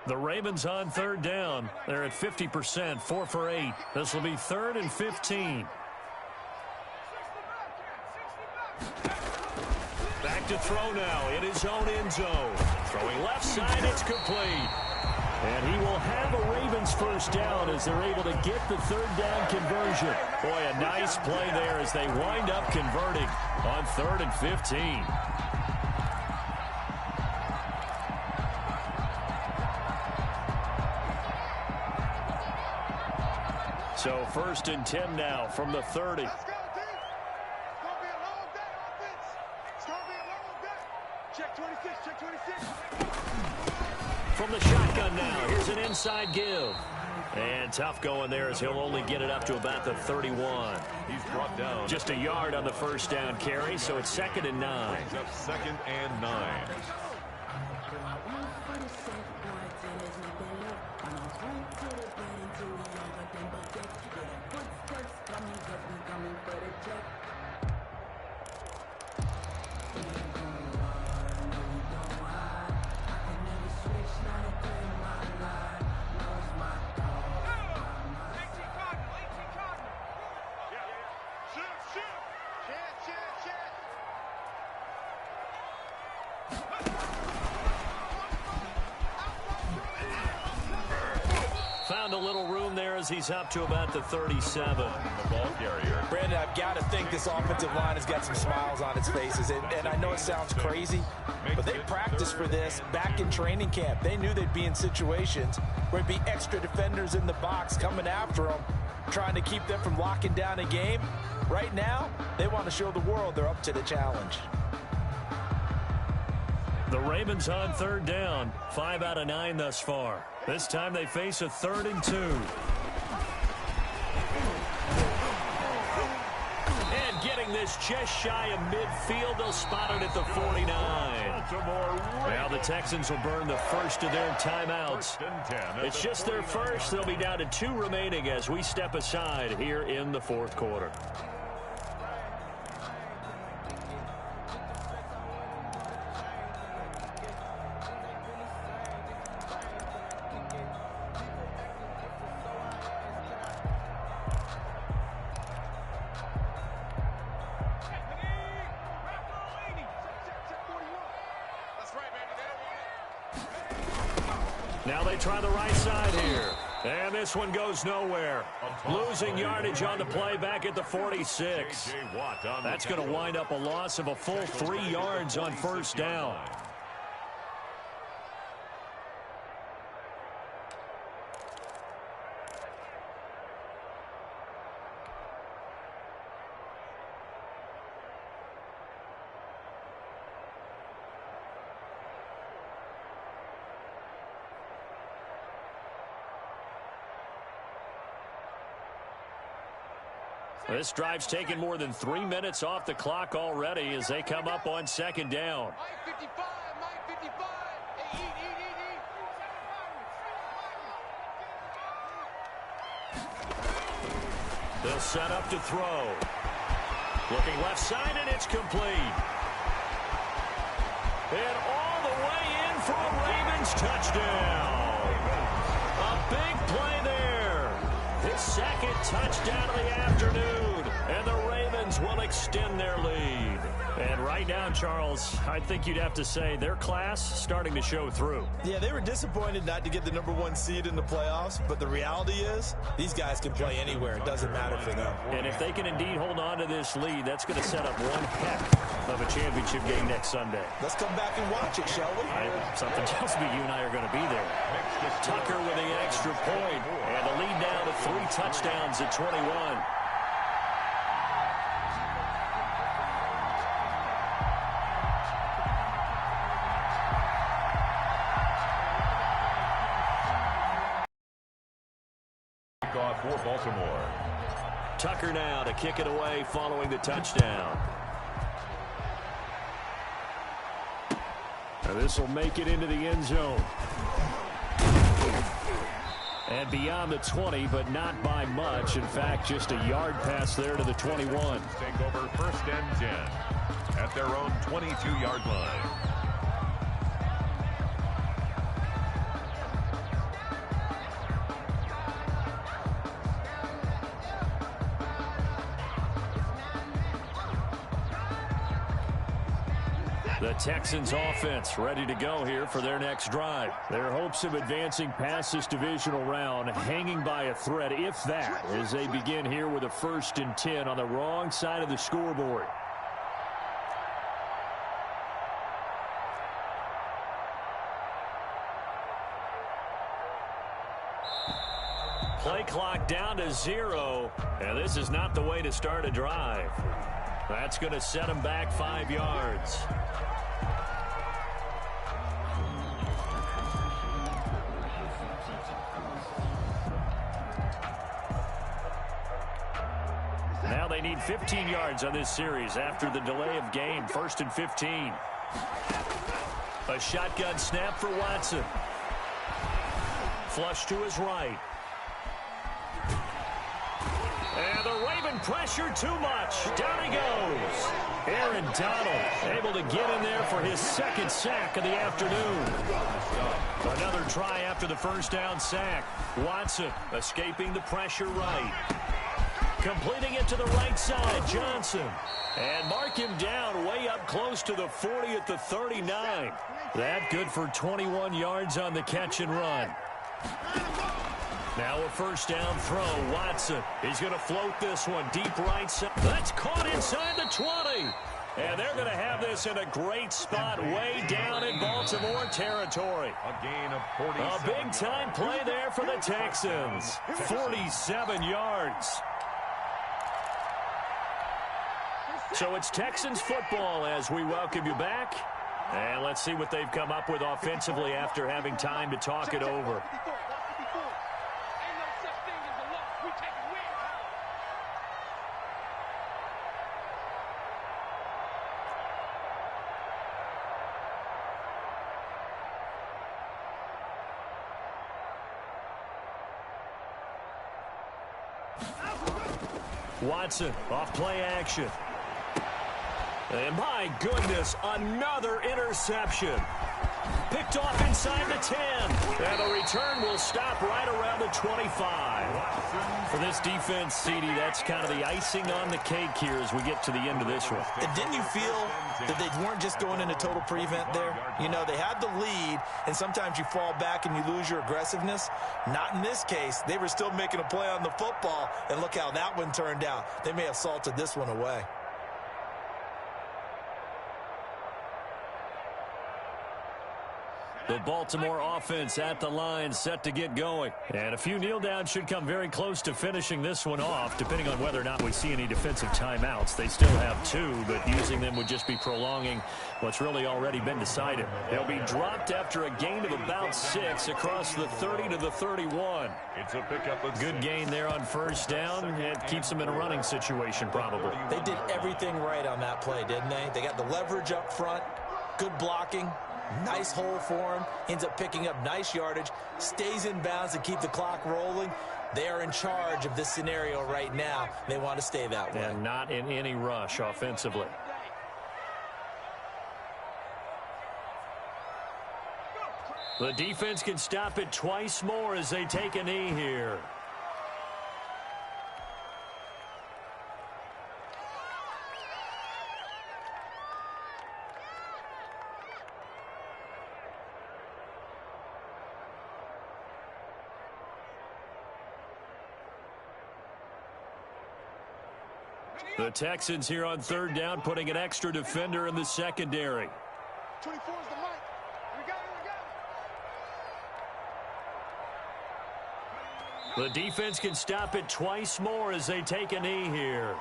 The Ravens on 3rd down. They're at 50%, 4 for 8. This will be 3rd and 15. Back to throw now in his own end zone. Throwing left side, it's complete. And he will have a Ravens first down as they're able to get the 3rd down conversion. Boy, a nice play there as they wind up converting on 3rd and 15. So 1st and 10 now from the 30. Let's go, D. It's going to be a long day, offense. It's going to be a long day. Check 26, check 26. From the shotgun now, here's an inside give. And tough going there as he'll only get it up to about the 31. He's brought down. Just a yard on the first down carry, so it's 2nd and 9. Brings up 2nd and 9. Found a little room there as he's up to about the 37. The ball carrier. Brandon, I've got to think this offensive line has got some smiles on its faces. And I know it sounds crazy, but they practiced for this back in training camp. They knew they'd be in situations where there'd be extra defenders in the box coming after them, trying to keep them from locking down a game. Right now, they want to show the world they're up to the challenge. The Ravens on 3rd down, 5 out of 9 thus far. This time they face a 3rd and 2. And getting this just shy of midfield, they'll spot it at the 49. Now the Texans will burn the first of their timeouts. It's just their first. They'll be down to 2 remaining as we step aside here in the 4th quarter. Now they try the right side here. And this one goes nowhere. Losing yardage on the play back at the 46. That's going to wind up a loss of a full 3 yards on first down. This drive's taken more than 3 minutes off the clock already as they come up on 2nd down. They'll set up to throw. Looking left side, and it's complete. And all the way in for a Ravens touchdown. A big play there. second touchdown of the afternoon, and the Ravens will extend their lead. And right now, Charles, I think you'd have to say their class starting to show through. Yeah, they were disappointed not to get the #1 seed in the playoffs, but the reality is these guys can play anywhere. It doesn't matter for them. And if they can indeed hold on to this lead, that's going to set up one heck of a championship game next Sunday. Let's come back and watch it, shall we? Something tells me you and I are going to be there. Tucker with the extra point, and the lead now to 3 touchdowns at 21. Off for Baltimore. Tucker now to kick it away following the touchdown. Now this will make it into the end zone. And beyond the 20, but not by much. In fact, just a yard pass there to the 21. Take over 1st and 10 at their own 22-yard line. The Texans offense ready to go here for their next drive. Their hopes of advancing past this divisional round hanging by a thread, if that, as they begin here with a 1st and 10 on the wrong side of the scoreboard. Play clock down to 0, and this is not the way to start a drive. That's going to set them back 5 yards. Now they need 15 yards on this series after the delay of game. 1st and 15. A shotgun snap for Watson. Flush to his right. And the Raven pressure too much. Down he goes. Aaron Donald able to get in there for his 2nd sack of the afternoon. Another try after the 1st down sack. Watson escaping the pressure right. Completing it to the right side, Johnson. And mark him down way up close to the 40 at the 39. That good for 21 yards on the catch and run. Now a 1st down throw. Watson. He's going to float this one deep right side. That's caught inside the 20. And they're going to have this in a great spot way down in Baltimore territory. A gain of 47. A big-time play there for the Texans. 47 yards. So it's Texans football as we welcome you back. And let's see what they've come up with offensively after having time to talk it over. Watson off play action. And my goodness, another interception. Picked off inside the 10. And the return will stop right around the 25. For this defense, CD, that's kind of the icing on the cake here as we get to the end of this one. And didn't you feel that they weren't just going into total prevent there? You know, they had the lead, and sometimes you fall back and you lose your aggressiveness. Not in this case. They were still making a play on the football, and look how that one turned out. They may have salted this one away. The Baltimore offense at the line, set to get going. And a few kneel downs should come very close to finishing this one off, depending on whether or not we see any defensive timeouts. They still have 2, but using them would just be prolonging what's really already been decided. They'll be dropped after a gain of about 6 across the 30 to the 31. It's a pickup of good gain there on 1st down. It keeps them in a running situation, probably. They did everything right on that play, didn't they? They got the leverage up front, good blocking. Nice hole for him. Ends up picking up nice yardage. Stays in bounds to keep the clock rolling. They are in charge of this scenario right now. They want to stay that way. And not in any rush offensively. The defense can stop it twice more as they take a knee here. The Texans here on third down, putting an extra defender in the secondary. 24 is the mic. The defense can stop it twice more as they take a knee here.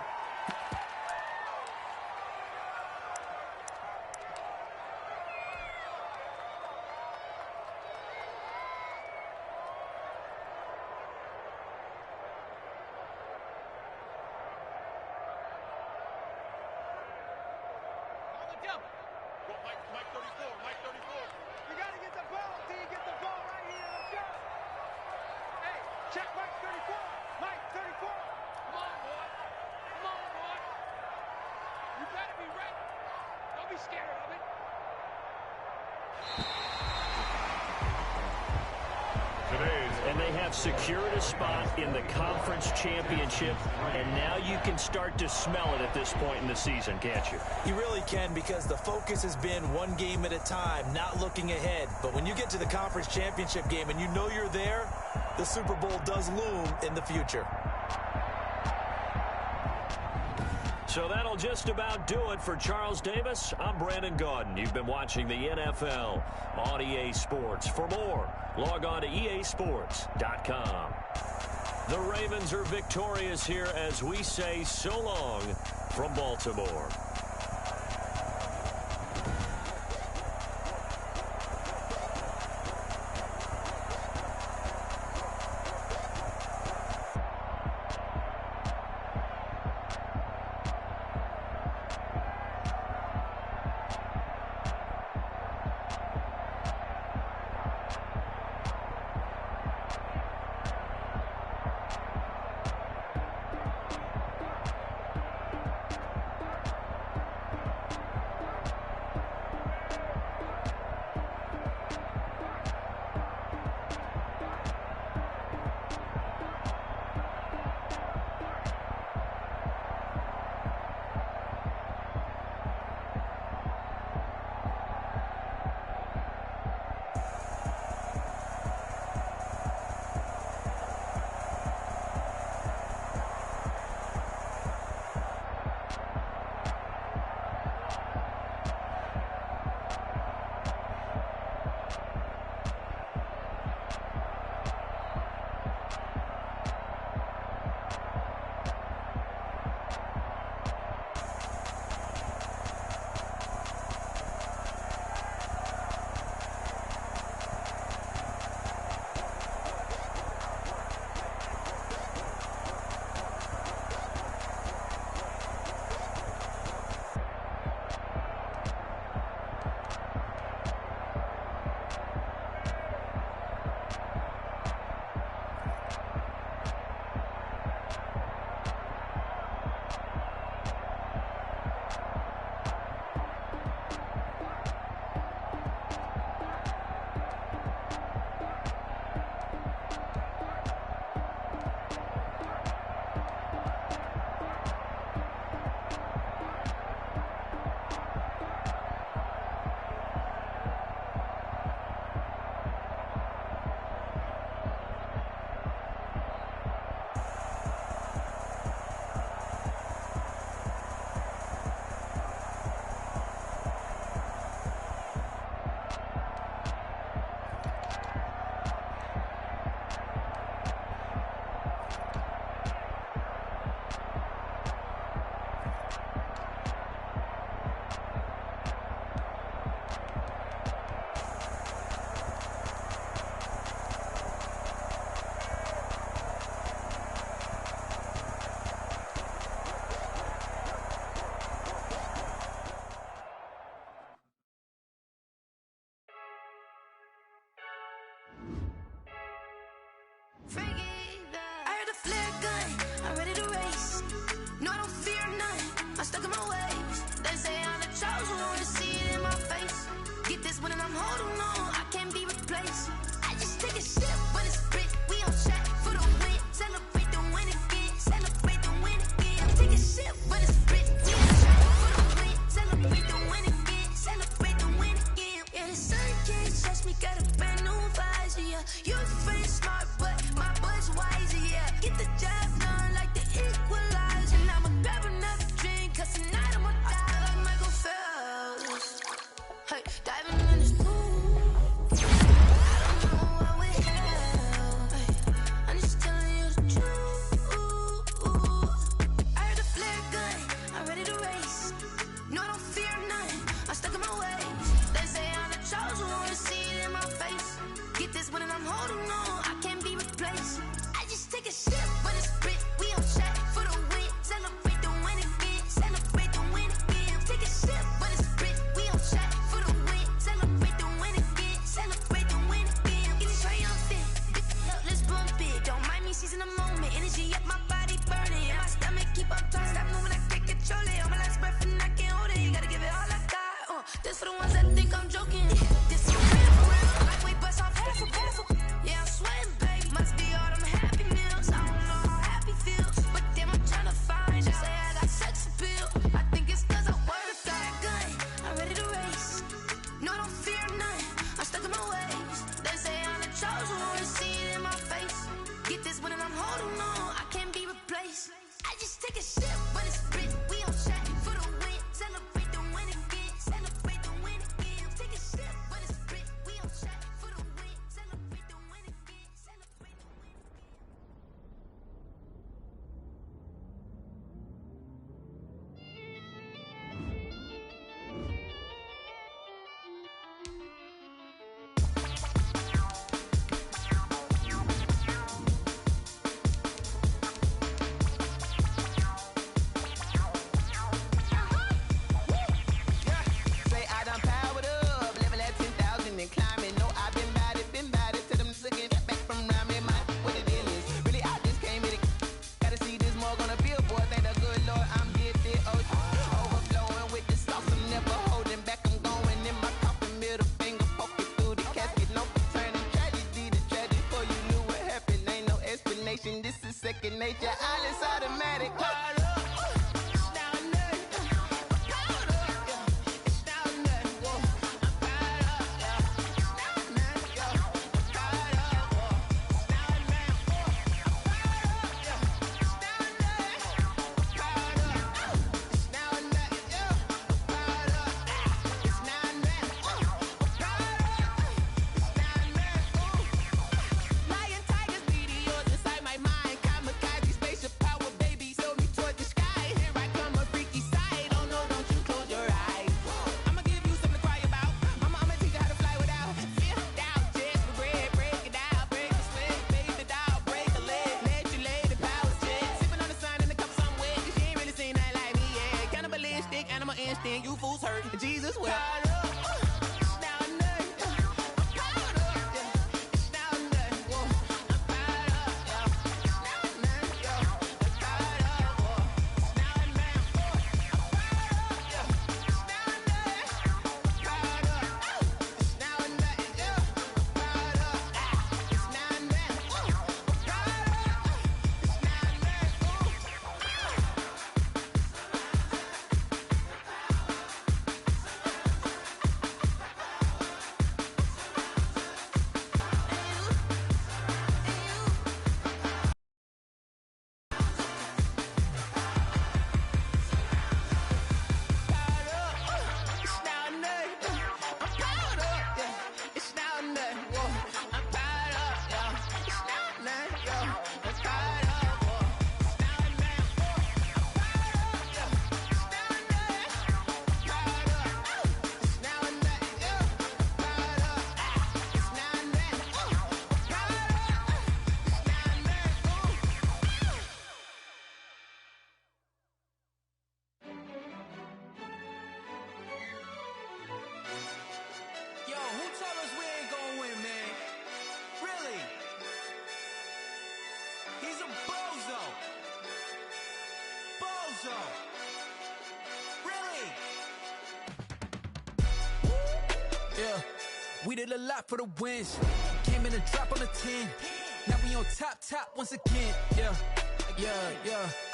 And they have secured a spot in the conference championship, and now you can start to smell it at this point in the season, can't you? You really can, because the focus has been one game at a time, not looking ahead. But when you get to the conference championship game and you know you're there, the Super Bowl does loom in the future. So that'll just about do it for Charles Davis. I'm Brandon Gaudin. You've been watching the NFL on EA Sports. For more, log on to easports.com. The Ravens are victorious here as we say so long from Baltimore. Get the job done like the equalizer. Now I'ma grab another second nature. All is automatic. Caught up. You fools hurt. Jesus will. Yeah, we did a lot for the wins. Came in and drop on the 10. Now we on top once again. Yeah.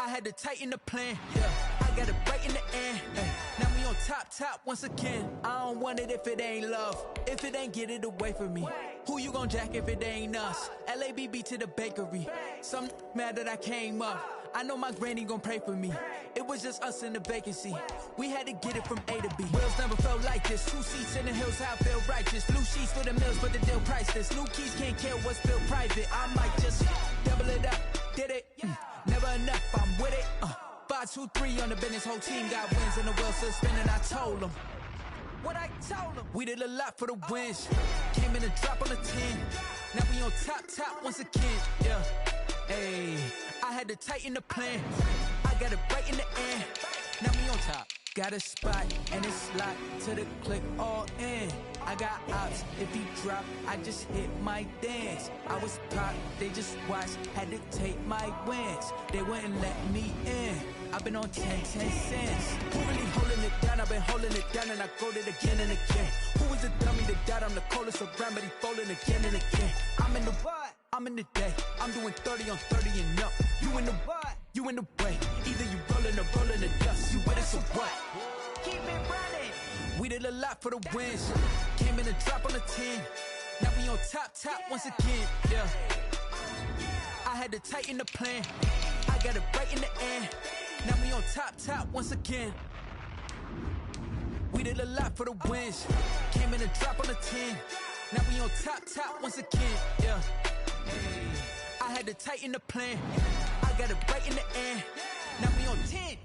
I had to tighten the plan. Yeah, I got it right in the end. Now we on top once again. I don't want it if it ain't love. If it ain't, get it away from me. Who you gon' jack if it ain't us? LABB to the bakery. Some mad that I came up. I know my granny gon' pray for me. It was just us in the vacancy. We had to get it from A to B. Wheels never felt like this. 2 seats in the hills, how I feel righteous. Blue sheets for the mills, but the deal priceless. New keys can't care what's built private. I might just double it up. Did it? Never enough, I'm with it. 5, 2, 3 on the business. Whole team got wins and the wheels still spinning. I told them what I told them. We did a lot for the wins. Came in and drop on the 10. Now we on top once again. Yeah. Hey, I had to tighten the plan. I got it right in the end. Now we on top. Got a spot and it's locked to the click all in. I got ops, if he drop, I just hit my dance. I was pop, they just watched, had to take my wins. They wouldn't let me in. I've been on 10 cents. Who really holding it down? I've been holding it down and I go it again and again. Who was the dummy that died? I'm the coldest around, but he falling again and again. I'm in the what? I'm in the day. I'm doing 30 on 30 and up. You in the what? You in the way. Either you rolling or rolling the dust. You with us or what? Keep it running. We did a lot for the wins. Came in and drop on the 10. Now we on top once again. Yeah. I had to tighten the plan. I got it right in the end. Now we on top once again. We did a lot for the wins. Came in and drop on the 10. Now we on top once again. Yeah. I had to tighten the plan. I got it right in the end. Now we on 10.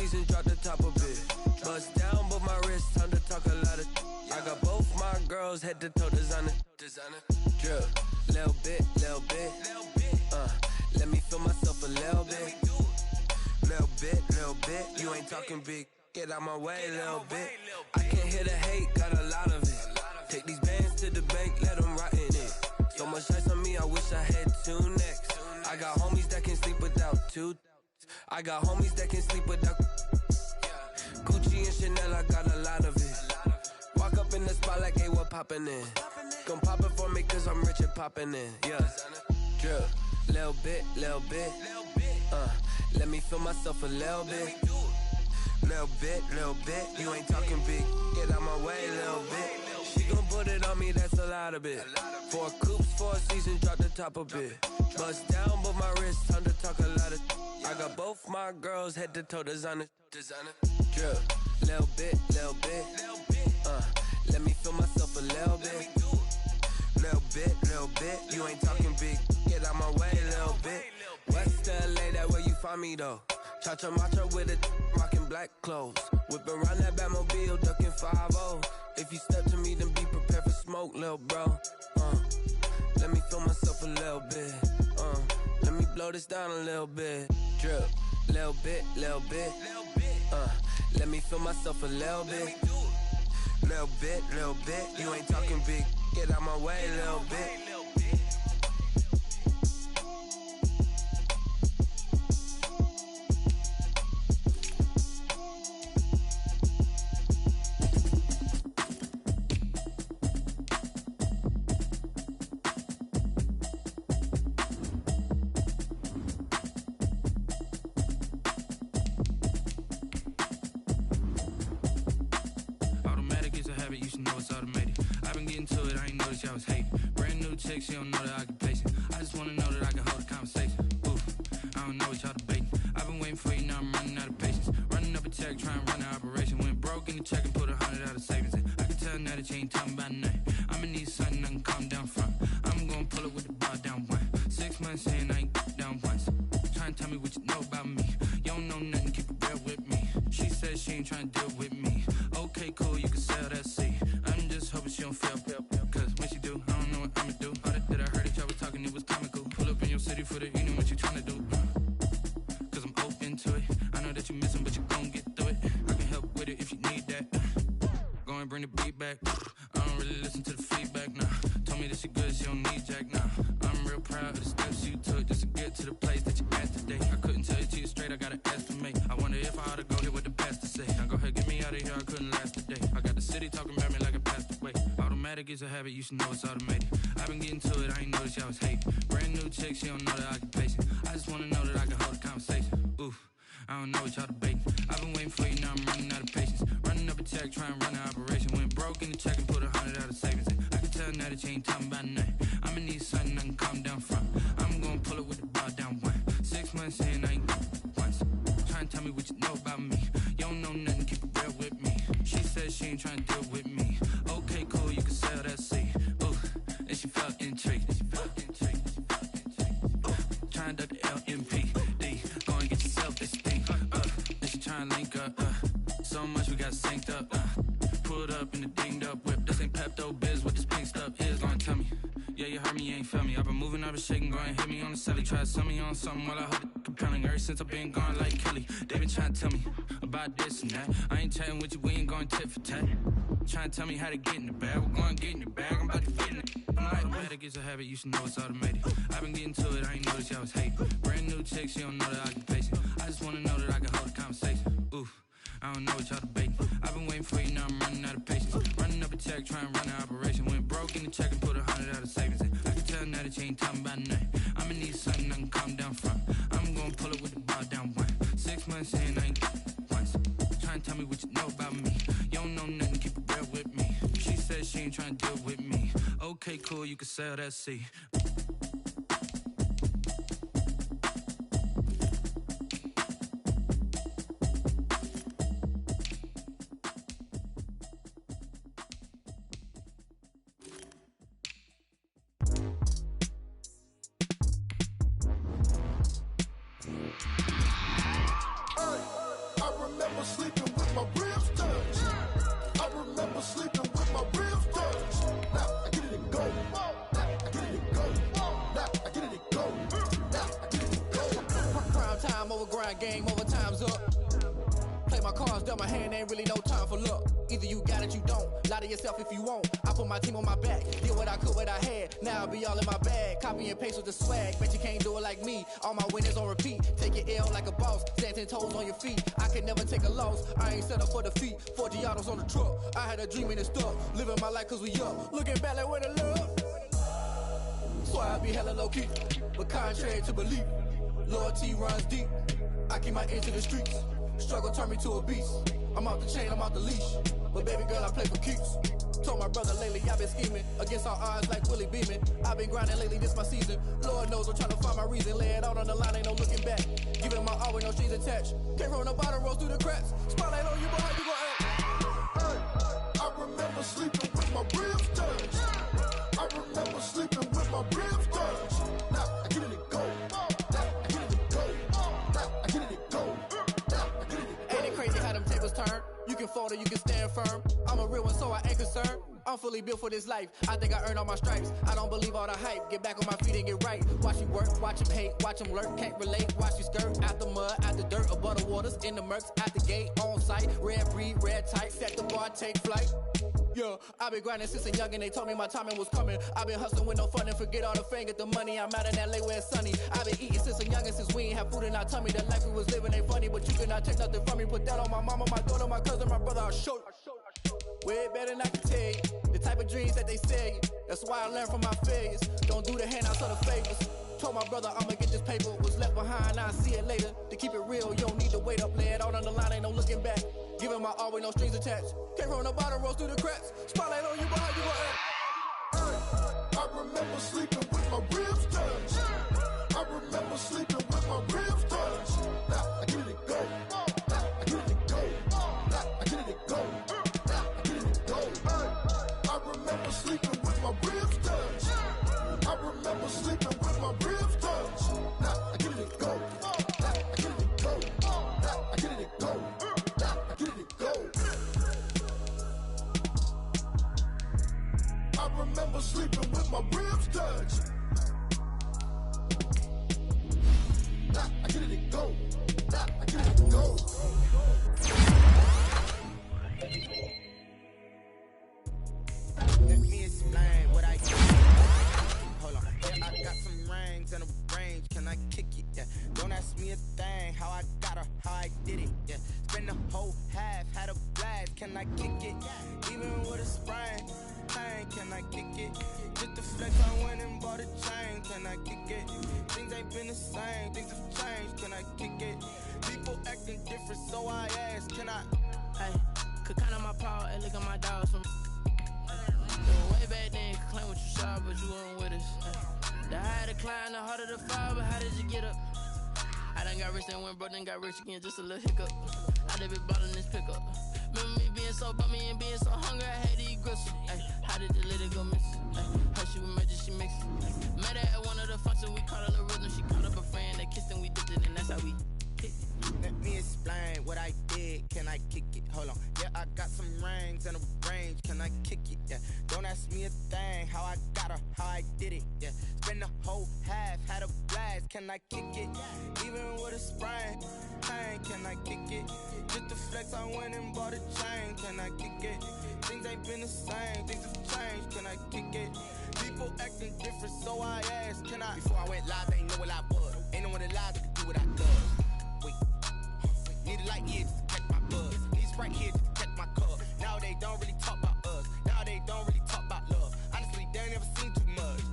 seasons, drop the top a bit. Bust down, but my wrist, time to talk a lot of. I got both my girls, head to toe designer. Drip, little bit. Let me feel myself a little bit. Little bit. You ain't talking big. Get out my way, little bit. I can't hear the hate, got a lot of it. Take these bands to the bank, let them rot in it. So much ice on me, I wish I had 2 necks. I got homies that can sleep without 2. I got homies that can sleep without Gucci and Chanel, I got a lot of it. Walk up in the spot like, hey, what poppin' in? Come pop it for me, cause I'm rich and poppin' in. Yeah, drip, little bit. Let me feel myself a little bit. Little bit. You ain't talking big. Get out my way, little bit. She gon' put it on me, that's a lot of it. 4 coupes, 4 seasons, drop the top a bit. Bust down, but my wrist, time to talk a lot of. I got both my girls, head to toe designer. Drip, little bit. Let me feel myself a little bit. Little bit. You ain't talking big. Get out my way, little bit. West LA, that where you find me though. Cha-cha matcha with it, rockin' black clothes. Whip around that Batmobile, ducking 5-0. If you step to me, then be prepared for smoke, lil' bro. Let me feel myself a little bit. Let me blow this down a little bit. Drip, little bit. Let me feel myself a little bit. Little bit. You ain't talking big. Get out my way, little bit. She don't know the occupation. I just wanna know that I can hold a conversation. Oof, I don't know what y'all debating. I've been waiting for you, now I'm running out of patience. Running up a check, trying to run an operation. Went broke in the check and put 100 out of savings in. I can tell now that you ain't talking about nothing. I'ma need something I can calm down from. I'm gonna pull it with the bar down one. 6 months in, I ain't down once. Trying to tell me what you know about me. You don't know nothing, keep it real with me. She said she ain't trying to deal with me. Okay, cool, you can sell that seat. I'm just hoping she don't fail. Cause when she do, I don't know what I'ma do. That I heard that y'all was talking, it was comical. Pull up in your city for the evening, what you tryna do? Cause I'm open to it. I know that you missing, but you gon' get through it. I can help with it if you need that. Go and bring the beat back. I don't really listen to the feedback, nah. Told me that she good, she don't need jack, nah. I'm real proud of the steps you took just to get to the place that you at today. I couldn't tell you to you straight, I gotta estimate. I wonder if I ought to go here with the pastor say. Now go ahead, get me out of here, I couldn't last today. I got the city talking about me like I passed away. Automatic is a habit, you should know it's automated. I've been getting to it, I ain't noticed y'all was hating. Brand new chick, she don't know the occupation. I just wanna know that I can hold a conversation. Oof, I don't know what y'all debating. I've been waiting for you, now I'm running out of patience. Running up a check, trying to run an operation. Went broke in the check and put 100 out of savings in. I can tell now that you ain't talking about nothing. I'ma need something I can calm down from. I'm gonna pull it with the bar down one. 6 months in, I ain't once. Trying to tell me what you know about me. You don't know nothing, keep it real with me. She said she ain't trying to deal with me. Okay, cool, you can sell that seat. Ooh, and she felt intrigued. Trying to duck the LMPD. Go and get yourself this thing. And she trying to link up. So much we got synced up. Pulled up in the dinged up whip. This ain't Pepto Biz, what this pink stuff is. Gonna tell me. Yeah, you heard me, you ain't feel me. I've been moving, I've been shaking, go and hit me on the celly. Try to sell me on something while I hold it compelling. Ever since I've been gone like Kelly, they been trying to tell me about this and that. I ain't chatting with you, we ain't going tit for tat. Trying to tell me how to get in the bag. We're going to get in the bag, I'm about to get in it. I'm like, automatic is a habit, you should know it's automated. I've been getting to it, I ain't noticed y'all was hating. Brand new chick, she don't know the occupation. I just wanna know that I can hold a conversation. Oof, I don't know what y'all debating. I've been waiting for you, now I'm running out of patience. Running up a check, trying to run an operation. Went broke in the check and put 100 out of savings in. I can tell now that you ain't talking about nothing. I'ma need something I can calm down from. I'm gonna pull it with the bar down one. 6 months in, I ain't once. Trying to tell me what you know about me. You don't know nothing, keep it real with me. She said she ain't trying to deal with me. Okay, cool, you can sell that seat. I remember dealt my hand, ain't really no time for luck. Either you got it, you don't. Lie to yourself if you won't. I put my team on my back. Did what I could, what I had. Now I'll be all in my bag. Copy and paste with the swag. Bet you can't do it like me. All my winners on repeat. Take your L like a boss. Stand 10 toes on your feet. I can never take a loss. I ain't set up for defeat. 4 Giottos on the truck. I had a dream and it stuck. Living my life cause we up. Looking back like where the love. So I be hella low key. But contrary to belief, loyalty runs deep. I keep my ear to the streets. Struggle turned me to a beast. I'm off the chain, I'm off the leash. But baby girl, I play for keeps. Told my brother lately, I've been scheming. Against all odds like Willie Beeman. I've been grinding lately, this my season. Lord knows I'm trying to find my reason. Lay it out on the line, ain't no looking back. Giving my all with no strings attached. Came from the bottom, rose through the cracks. Spotlight on you, but how you gon' act? Hey, I remember sleeping with my ribs touched. I remember sleeping with my ribs touched. Now I get it and go. Now I get it and go. Now I get it and go. Now I get it and go. Ain't it crazy how them tables turn? You can fold or you can stand firm. I'm a real one, so I ain't concerned. I'm fully built for this life. I think I earned all my stripes. I don't believe all the hype. Get back on my feet and get right. Watch you work, watch him hate, watch him lurk. Can't relate, watch you skirt. Out the mud, out the dirt, above the waters, in the murks, out the gate, on site. Red breed, red tight, set the bar, take flight. Yeah, I been grinding since a youngin', they told me my timing was coming. I been hustling with no fun and forget all the fame, get the money. I'm out in LA where it's sunny. I been eating since a youngin', since we ain't have food in our tummy. The life we was living ain't funny, but you cannot take nothing from me. Put that on my mama, my daughter, my cousin, my brother, I'll show you. Way better than I can tell you. The type of dreams that they sell you. That's why I learned from my failures. Don't do the handouts or the favors. Told my brother I'ma get this paper. Was left behind, I'll see it later. To keep it real, you don't need to wait up. Lay it out on the line, ain't no looking back. Giving my all with no strings attached. Came from the bottom, rose through the cracks. Spotlight on you, but how you gon' act? Hey, I remember sleeping with my ribs touched. I remember sleeping with my ribs touched. Now I get it and go. Now I get it and go. Now I get it and go. Now I get it and go. Hey, I remember sleeping with my ribs touched. I remember sleeping with my ribs touched. Now I get it and go. Now I get it and go. Now I get it and go. Now I get it and go. I remember sleeping with my ribs touched. Now I get it and go. Now I get it and go. Let me explain what I do. Hold on. Yeah, I got some rings and a range. Can I kick it? Yeah. Don't ask me a thing. How I got her, how I did it. Yeah. Spend the whole half, had a blast. Can I kick it? Even with a sprain. Pain, can I kick it? Just the flex, I went and bought a chain. Can I kick it? Things ain't been the same. Things have changed. Can I kick it? People acting different, so I ask. Can I? Hey, could count on my power and look at my dogs from. Way back then, could claim what you saw, but you weren't with us. The higher the climb, the harder the fall, but how did you get up? I done got rich, then went broke, then got rich again, just a little hiccup. I done been ballin' this pickup. Remember me being so bummy and being so hungry, I had to eat gristle. Ay, how did you let it go miss? How she was magic, she mixed. Met her at one of the functions, we caught a little rhythm. She called up a friend, they kissed and we dipped it, and that's how we kicked it. Let me explain what I did. Can I kick it? Hold on. Yeah, I got some rings and a range. Can I kick it? Yeah. Don't ask me a thing. How I got her, how I did it. Yeah. Spend the whole half, had a blast. Can I kick it? Even with a sprain. Pain, can I kick it? Just the flex, I went and bought a chain. Can I kick it? Things ain't been the same. Things have changed. Can I kick it? People acting different, so I asked. Can I? Before I went live, they ain't know what I was. Ain't no one alive that could do what I does. Wait. Need a light here just to catch my buzz. Need Sprite here just to catch my cup. Now they don't really talk about us. Now they don't really talk about love. Honestly, they ain't never seen too much.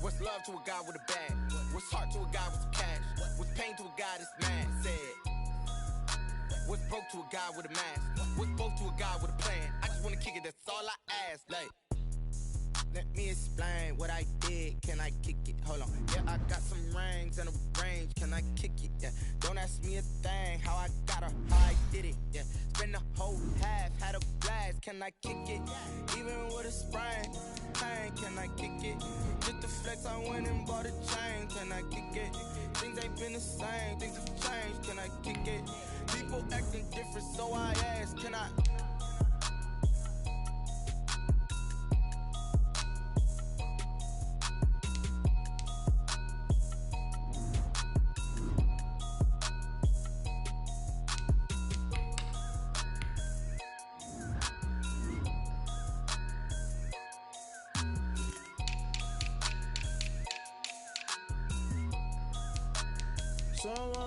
What's love to a guy with a bag? What's heart to a guy with some cash? What's pain to a guy that's mad? Said. What's broke to a guy with a mask? What's both to a guy with a plan? I just wanna kick it, that's all I ask. Like, let me explain what I did. Can I kick it? Hold on. Yeah, I got some rings and a range. Can I kick it? Yeah. Don't ask me a thing. How I got her, how I did it. Yeah. Spend the whole half, had a blast. Can I kick it? Even with a sprain. Pain, can I kick it? Just the flex, I went and bought a chain. Can I kick it? Things ain't been the same. Things have changed. Can I kick it? People acting different, so I ask. Can I?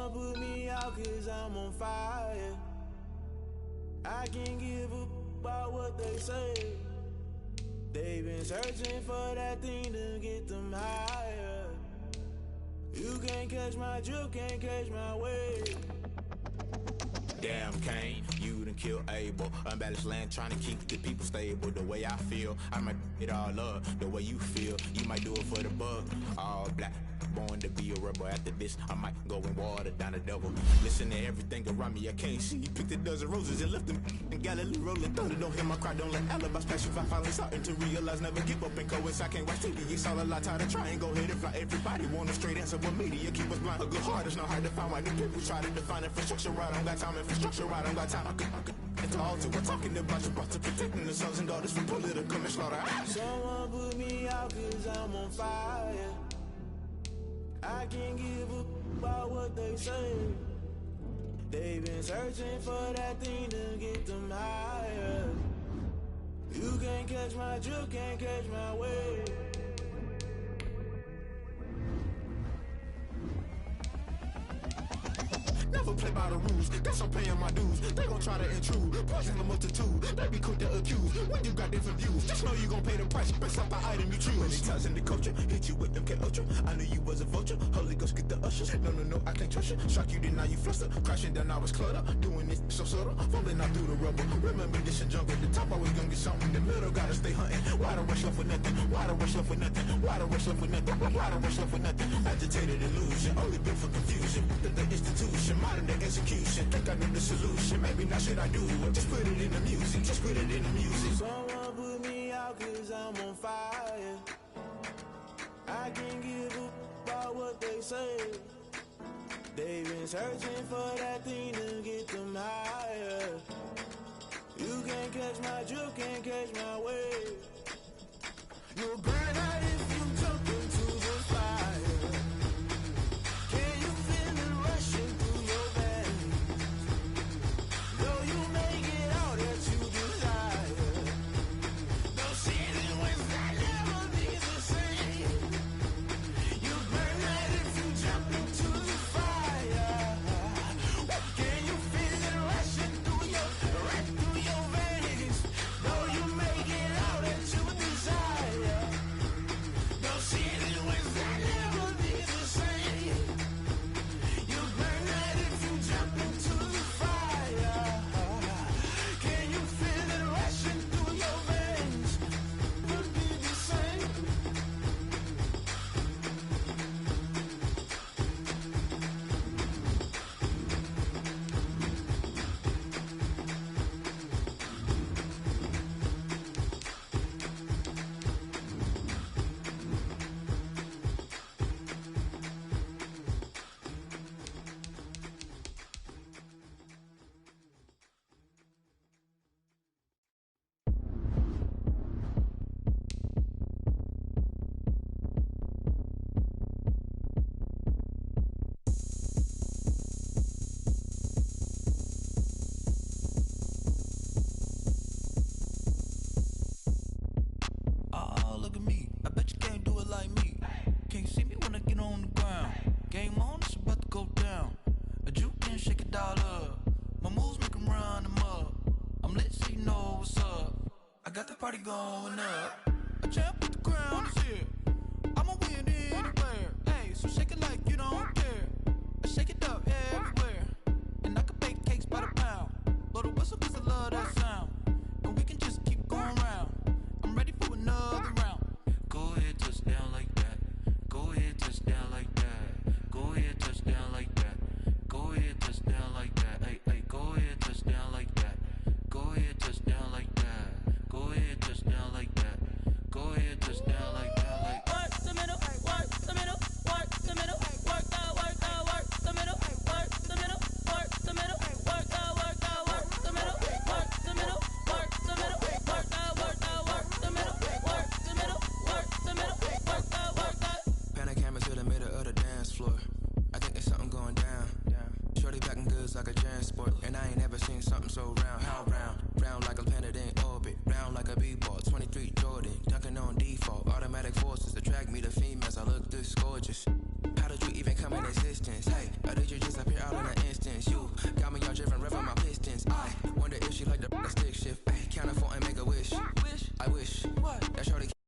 Someone put me out 'cause I'm on fire. I can't give a about what they say. They've been searching for that thing to get them higher. You can't catch my drift, can't catch my wave. Damn, Kane, you done killed Abel. Unbalanced land, trying to keep the people stable. The way I feel, I might it all up. The way you feel, you might do it for the bug. All black, born to be a rebel. After this, I might go and water down the devil. Listen to everything around me, I can't see. Picked a dozen roses and left them in Galilee rolling. Thought it don't hear my cry, don't let alibis pass you. I finally starting to realize, never give up and coincide. I can't watch TV, it's all a lot. Tired of trying, go ahead and fly. Everybody want a straight answer, but media keep us blind. A good heart is not hard to find. Why the people try to define infrastructure right? I don't got time, infrastructure right, I don't got time. I could it's all to we're talking about you brought to protecting the sons and daughters from political and slaughter. Someone put me out 'cause I'm on fire. I can't give a about what they say. They've been searching for that thing to get them higher. You can't catch my drift, can't catch my wave. Never play by the rules, guess I'm paying my dues. They gon' try to intrude, poison the multitude. They be quick to accuse, when you got different views. Just know you gon' pay the price, based off the item you choose. Many times in the culture, hit you with them K-Ultra. I knew you was a vulture, Holy Ghost get the ushers. No, I can't trust you. Shock you, then now you fluster. Crashing down, I was clutter. Doing this so subtle, falling out through the rubble. Remember this and jump at the top, always gonna get something. In the middle, gotta stay hunting. Why the rush left with nothing? Why the rush left with nothing? Why the rush left with nothing? Why the rush left with nothing? Agitated illusion, only built for confusion. The institution, modern day execution. Think I know the solution, maybe not should I do it. Just put it in the music, just put it in the music. Someone put me out 'cause I'm on fire. I can't give a about what they say. They've been searching for that thing to get them higher. You can't catch my drift, can't catch my wave. You'll burn out if you jump into the fire. Can you feel it rushing through your veins? Though you may get all that you desire, no ceiling when that never be the same. You burn out if you jump into the fire. Can you feel it rushing through your veins? Though you may get all that you desire, no ceiling when that never be the same. You burn out if you jump into the fire. Can you feel it rushing through your veins? Would be the same. Oh, look at me. I bet you can't do it like me. Can't see me when I get on the ground. Game on, it's about to go down. A juke can shake it all up. My moves make 'em run them up. I'm lit so you know what's up. I got the party going up. A champ with the crown is here. I'ma win anywhere. Hey, so shake it like you don't care. I shake it up everywhere. And I can bake cakes by the pound. Blow the whistle 'cause I love that sound. And we can just keep going round. I'm ready for another round. Go ahead, touch down like that. Go ahead, touch down like that. Go ahead, touch down like that. Go ahead, touch down like that. Hey, hey, go ahead, touch down like that. Go ahead, touch down like that. Go ahead, touch down like that. Go ahead, touch down like that. Like work the middle, work the middle, work the middle, work the middle, work the middle, work the middle, work the middle, work the middle, work the middle, work the middle, work the middle, work the middle, work the middle, work the. Pan a camera to the middle of the dance floor. I think there's something going down. Shorty backing goods like a transport, and I ain't never seen something so round. How round? Round like a planet in orbit, round like a b-ball. 23 Jordan, dunking on default. Automatic forces attract me to females. I look this gorgeous. How did you even come in existence. Hey, or did you just appear all in an instance? You got me all driven, revving my pistons. I wonder if she like the stick shift. Hey, count it for and make a wish. I wish. What? That shorty.